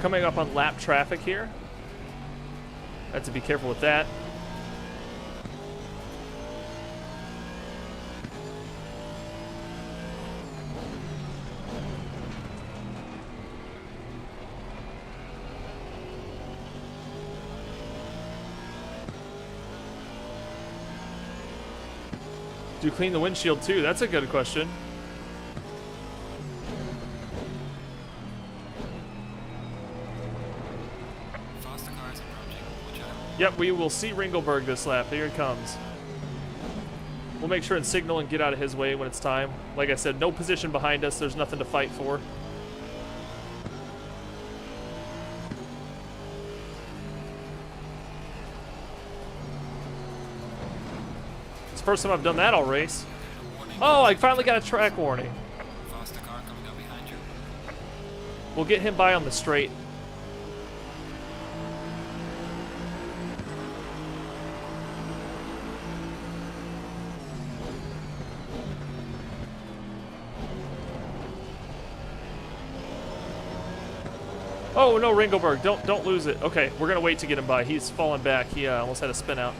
Coming up on lap traffic here. I have to be careful with that. Do you clean the windshield too? That's a good question. Yep, we will see Ringelberg this lap. Here he comes. We'll make sure and signal and get out of his way when it's time. Like I said, no position behind us. There's nothing to fight for. It's the first time I've done that all race. Oh, I finally got a track warning. Faster car coming up behind you. We'll get him by on the straight. Oh no, Ringelberg, don't lose it. Okay, we're gonna wait to get him by. He's fallen back. He almost had a spin out.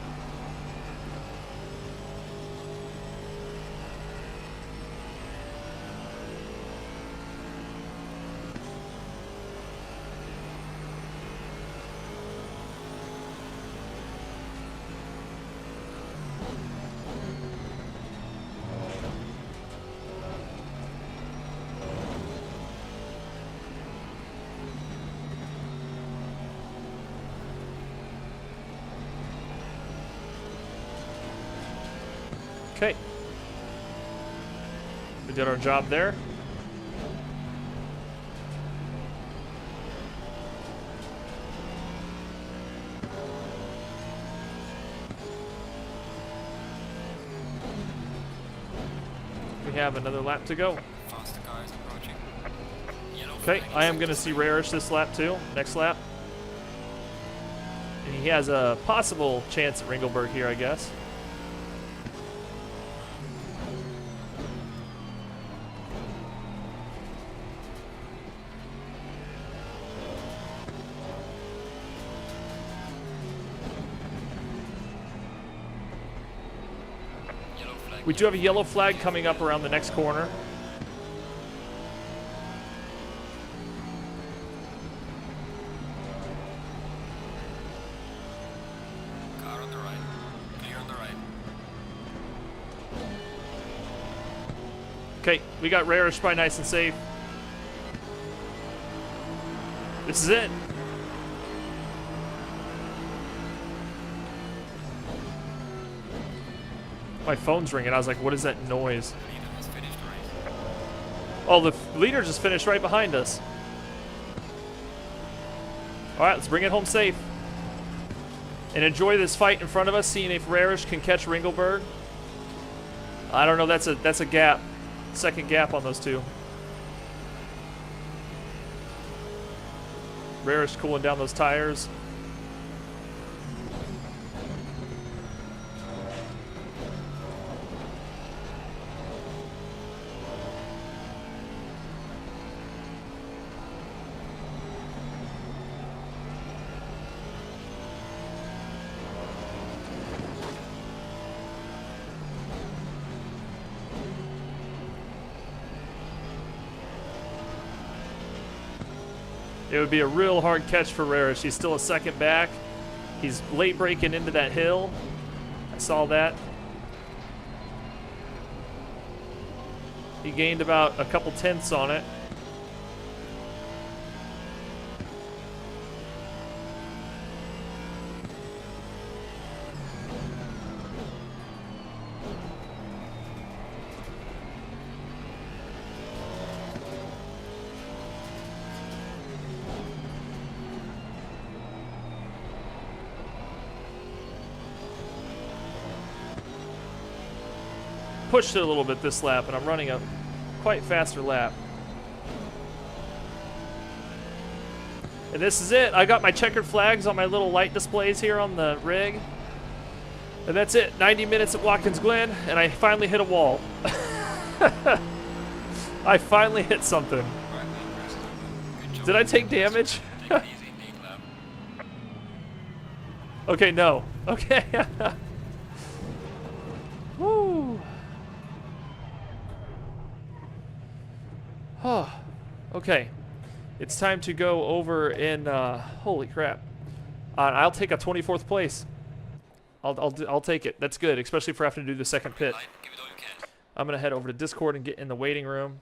Okay. We did our job there. We have another lap to go. Faster car is approaching. Yellow Okay, flag I is am going to see Rarish this lap too, next lap. And he has a possible chance at Ringelberg here, I guess. We do have a yellow flag coming up around the next corner. car on the right. Clear on the right. Okay, we got Rarish by nice and safe. This is it. My phone's ringing. I was like, what is that noise? Leader has finished race. Oh, the leader just finished right behind us. All right, let's bring it home safe. And enjoy this fight in front of us, seeing if Rarish can catch Ringelberg. I don't know, that's a gap. Second gap on those two. Rarish cooling down those tires. It would be a real hard catch for Rarish. He's still a second back. He's late braking into that hill. I saw that. He gained about a couple tenths on it. Pushed it a little bit this lap, and I'm running a quite faster lap. And this is it. I got my checkered flags on my little light displays here on the rig. And that's it. 90 minutes at Watkins Glen, and I finally hit a wall. I finally hit something. Did I take damage? Take it easy, big lap. Okay, no. Okay. Woo. Oh, okay. It's time to go over in, holy crap. I'll take a 24th place. I'll take it. That's good, especially for having to do the second pit. Give it all you can. I'm going to head over to Discord and get in the waiting room.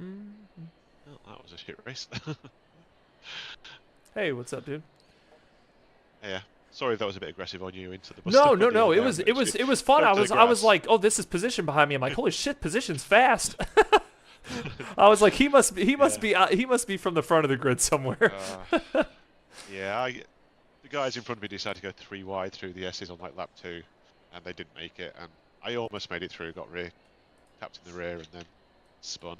Oh, that was a shit race. Hey, what's up, dude? Yeah. Sorry if that was a bit aggressive on you into the bus. No, stop no, at the no. end It there, was but it was fun. I onto was the I was grass. like, oh, this is position behind me. I'm like, holy shit, position's fast. I was like, he must be from the front of the grid somewhere. Yeah, the guys in front of me decided to go 3 wide through the S's on like lap 2, and they didn't make it. And I almost made it through, got tapped in the rear, and then spun.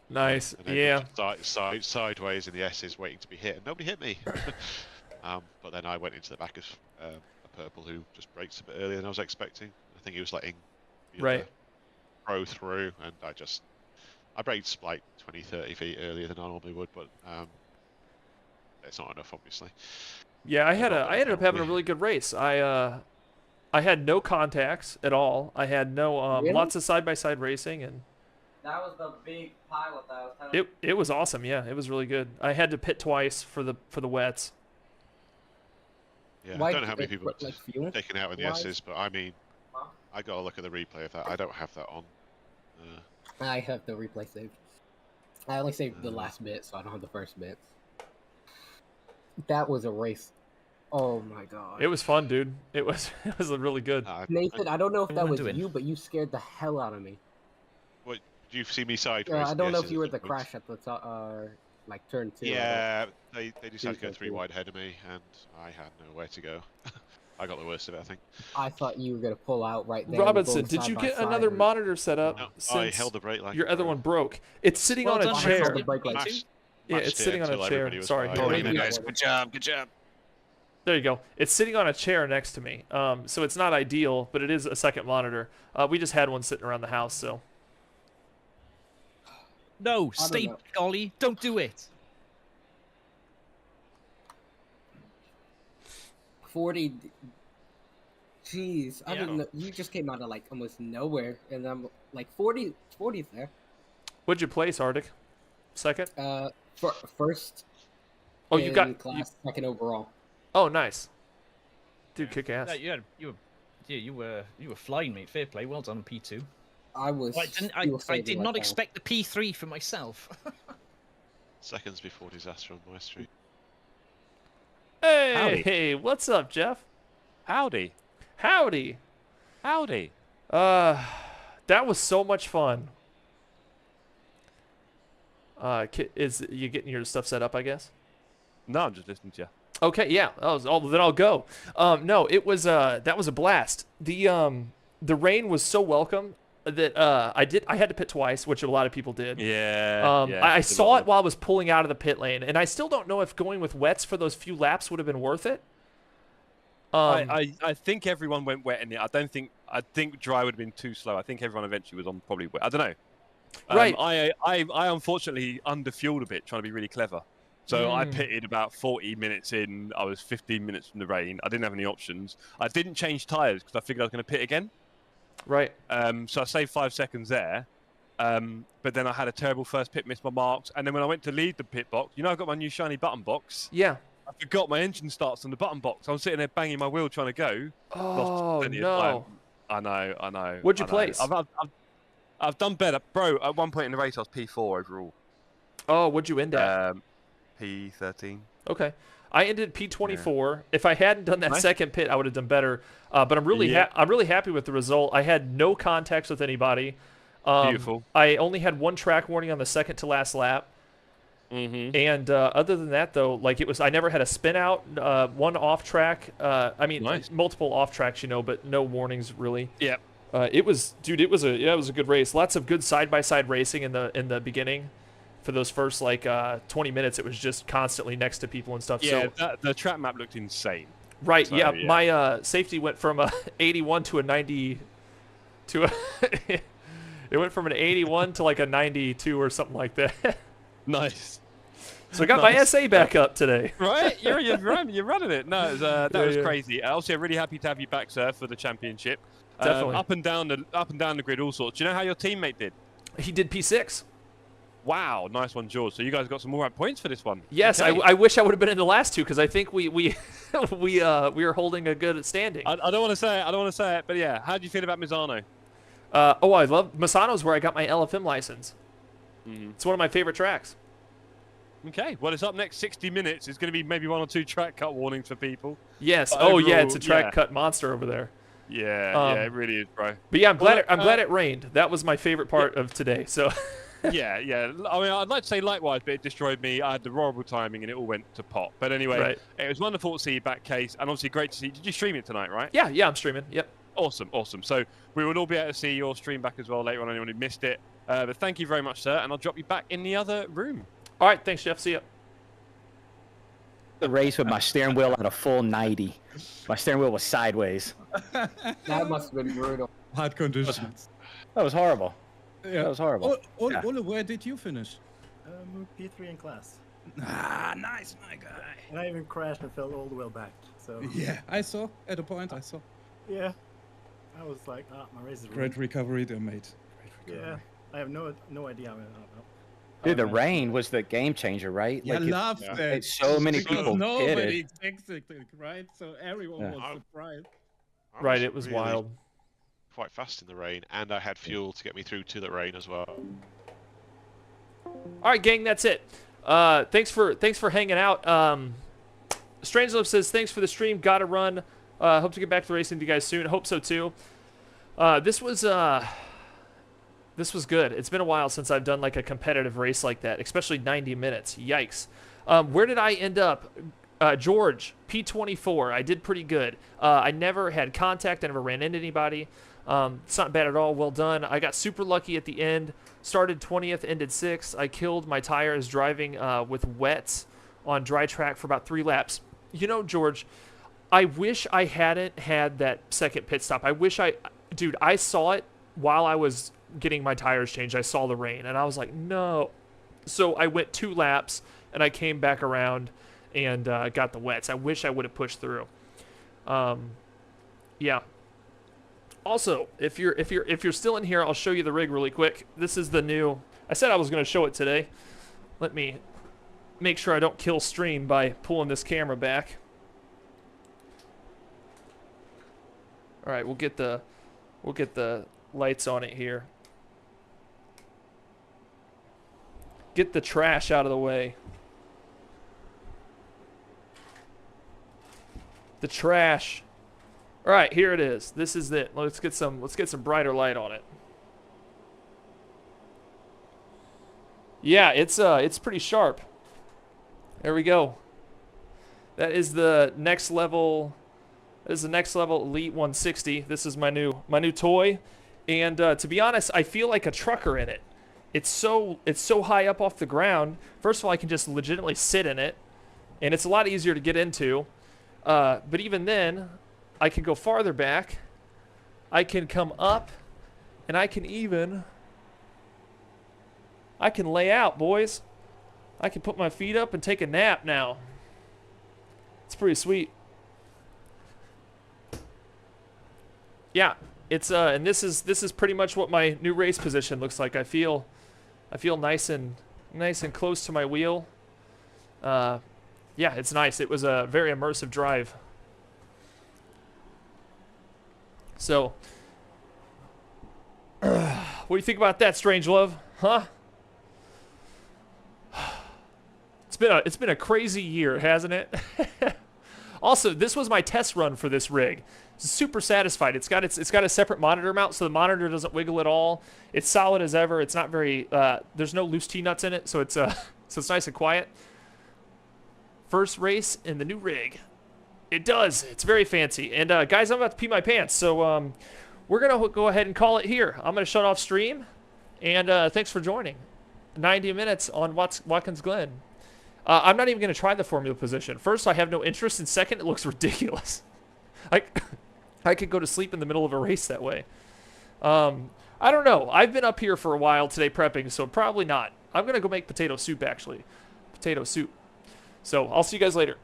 Nice. And then Yeah. sideways in the S's, waiting to be hit, and nobody hit me. But then I went into the back of a purple who just braked a bit earlier than I was expecting. I think he was letting the Right. other pro through, and I braked like 20, 30 feet earlier than I normally would, but it's not enough, obviously. Yeah, I ended up having a really good race. I had no contacts at all. I had no Really? lots of side-by-side racing, and That was the big pilot that I was telling you. it was awesome. Yeah, it was really good. I had to pit twice for the wets. Yeah, Why I don't know how many it- people like fuel taken out in the wise? S's, but I mean, Huh? I got to look at the replay of that. I don't have that on. I have the replay saved. I only saved the last bit, so I don't have the first bit. That was a race. Oh my god. It was fun, dude. It was really good. Nathan, I don't know if that What was am I doing? you, but you scared the hell out of me. What, did you see me sideways? Yeah, I in don't know S's if you were at the some crash point? at the top, like turn 2. Yeah, they decided to go Two, 3 two. wide ahead of me, and I had nowhere to go. I got the worst of it, I think. I thought you were gonna pull out right there. Robinson, going did side you by get side another and- monitor set up No, I since held the brake like your a other pro. one broke? It's sitting Well on a done, chair. Held the brake like Mashed- Yeah, mashed it's it sitting on a until chair. everybody was Sorry. fine. hold Oh, on. maybe guys. I Good job. Good job. There you go. It's sitting on a chair next to me. So it's not ideal, but it is a second monitor. We just had one sitting around the house, so. No, I don't stay, know. Ollie. Don't do it. 40. Jeez, I Yeah. didn't know. You just came out of like almost nowhere, and I'm like 40's there. What'd you place, Arctic? Second? First. Oh, you got. class, second overall. Oh, nice. Dude, kick ass. You were flying, mate. Fair play. Well done, P2. I was. I did not expect the P3 for myself. Seconds before disaster on my street. Hey, Howdy. hey, what's up, Jeff? Howdy. Howdy. Howdy. That was so much fun. Is you getting your stuff set up, I guess? No, I'm just listening to you. Okay, yeah. Then I'll go. No, it was that was a blast. The rain was so welcome that I had to pit twice, which a lot of people did. Yeah. I saw it while I was pulling out of the pit lane, and I still don't know if going with wets for those few laps would have been worth it. I think everyone went wet in it. I think dry would have been too slow. I think everyone eventually was on probably. I don't know. Right. I unfortunately underfueled a bit trying to be really clever. So I Mm. pitted about 40 minutes in. I was 15 minutes from the rain. I didn't have any options. I didn't change tyres because I figured I was going to pit again. Right. So I saved 5 seconds there. But then I had a terrible first pit, missed my marks. And then when I went to leave the pit box, you know, I've got my new shiny button box. Yeah. I forgot my engine starts on the button box. I was sitting there banging my wheel trying to go. Oh, Lost plenty of no. time. I know. What'd you I know. place? I've done better. Bro, at one point in the race, I was P4 overall. Oh, what'd you end at? P13. Okay. I ended P24. If I hadn't done that second pit, I would have done better. But I'm really happy with the result. I had no contacts with anybody. Beautiful. I only had one track warning on the second to last lap. Mm-hmm. And other than that, though, like I never had a spin out, one off track. I mean, Nice. multiple off tracks, you know, but no warnings really. Yep. It was a good race. Lots of good side by side racing in the beginning. For those first 20 minutes, it was just constantly next to people and stuff. Yeah, So, the track map looked insane. right. So, yeah, yeah. my safety went from a 81 to a 90 to a it went from an 81 to like a 92 or something like that. Nice. So I got my SA back up today. Right? You're running it. No, it was, that was yeah. crazy. Also, I'm really happy to have you back, sir, for the championship. Definitely. Up and down the grid, all sorts. Do you know how your teammate did? He did P6. Wow, nice one, George. So you guys got some more points for this one. Yes, Okay. I wish I would have been in the last two because I think we were holding a good standing. I don't want to say it. But yeah, how do you feel about Misano? I love Masano's where I got my LFM license. Mm-hmm. It's one of my favorite tracks. Okay, well, it's up next 60 minutes. It's going to be maybe 1 or 2 track cut warnings for people. Yes. But Oh yeah, overall, it's a track yeah. cut monster over there. Yeah, it really is, bro. But yeah, I'm Well, glad it rained. That was my favorite part of today. So. yeah. I mean, I'd like to say likewise, but it destroyed me. I had the horrible timing, and it all went to pot. But anyway, Right. It was wonderful to see you back, Case, and obviously great to see. Did you stream it tonight, right? Yeah, I'm streaming. Yep. Awesome. So we will all be able to see your stream back as well later on. Anyone who missed it, but thank you very much, sir, and I'll drop you back in the other room. All right, thanks, Jeff. See ya. The race with my steering wheel at a full 90. My steering wheel was sideways. That must have been brutal. Hard conditions. That was horrible. Yeah. That was horrible. Yeah. Ole, where did you finish? P3 in class. Ah, nice, my guy. And I even crashed and fell all the way back. So Yeah, I saw. At a point, I saw. yeah, I was like, my race is Great ruined. recovery there, mate. Great recovery. Yeah, I have no idea. Dude, the rain was the game changer, right? Yeah, I Like, love that. so many Because people nobody pitted. expected it, right? So everyone Yeah. was surprised. I Right, it was really wild. Quite fast in the rain, and I had fuel to get me through to the rain as well. All right, gang, that's it. Thanks for hanging out. Strangelove says thanks for the stream. Gotta run. Hope to get back to racing with you guys soon. Hope so too. This was good. It's been a while since I've done like a competitive race like that, especially 90 minutes. Yikes. Where did I end up? George, P24. I did pretty good. I never had contact. I never ran into anybody. It's not bad at all. Well done. I got super lucky at the end. Started 20th, ended 6th. I killed my tires driving with wets on dry track for about 3 laps. You know, George, I wish I hadn't had that second pit stop. Dude, I saw it while I was getting my tires changed. I saw the rain, and I was like, no. So I went 2 laps, and I came back around and got the wets. I wish I would have pushed through. Yeah. Also, if you're still in here, I'll show you the rig really quick. This is the new. I said I was going to show it today. Let me make sure I don't kill stream by pulling this camera back. All right, we'll get the lights on it here. Get the trash out of the way. The trash. All right, here it is. This is it. Let's get some brighter light on it. Yeah, it's pretty sharp. There we go. That is the next level. That is the next level Elite 160. This is my new toy, and to be honest, I feel like a trucker in it. It's so high up off the ground. First of all, I can just legitimately sit in it, and it's a lot easier to get into. But even then, I can go farther back. I can come up, and I can lay out, boys. I can put my feet up and take a nap now. It's pretty sweet. Yeah, it's and this is pretty much what my new race position looks like. I feel nice and close to my wheel. Yeah, it's nice. It was a very immersive drive. So, what do you think about that, Strangelove? Huh? It's been a crazy year, hasn't it? Also, this was my test run for this rig. Super satisfied. It's got a separate monitor mount, so the monitor doesn't wiggle at all. It's solid as ever. It's not very there's no loose T-nuts in it, so it's nice and quiet. First race in the new rig. It does. It's very fancy. And guys, I'm about to pee my pants, so we're gonna go ahead and call it here. I'm gonna shut off stream, and thanks for joining. 90 minutes on Watkins Glen. I'm not even gonna try the formula position. First, I have no interest, and second, it looks ridiculous. I could go to sleep in the middle of a race that way. I don't know. I've been up here for a while today prepping, so probably not. I'm gonna go make potato soup actually. Potato soup. So I'll see you guys later.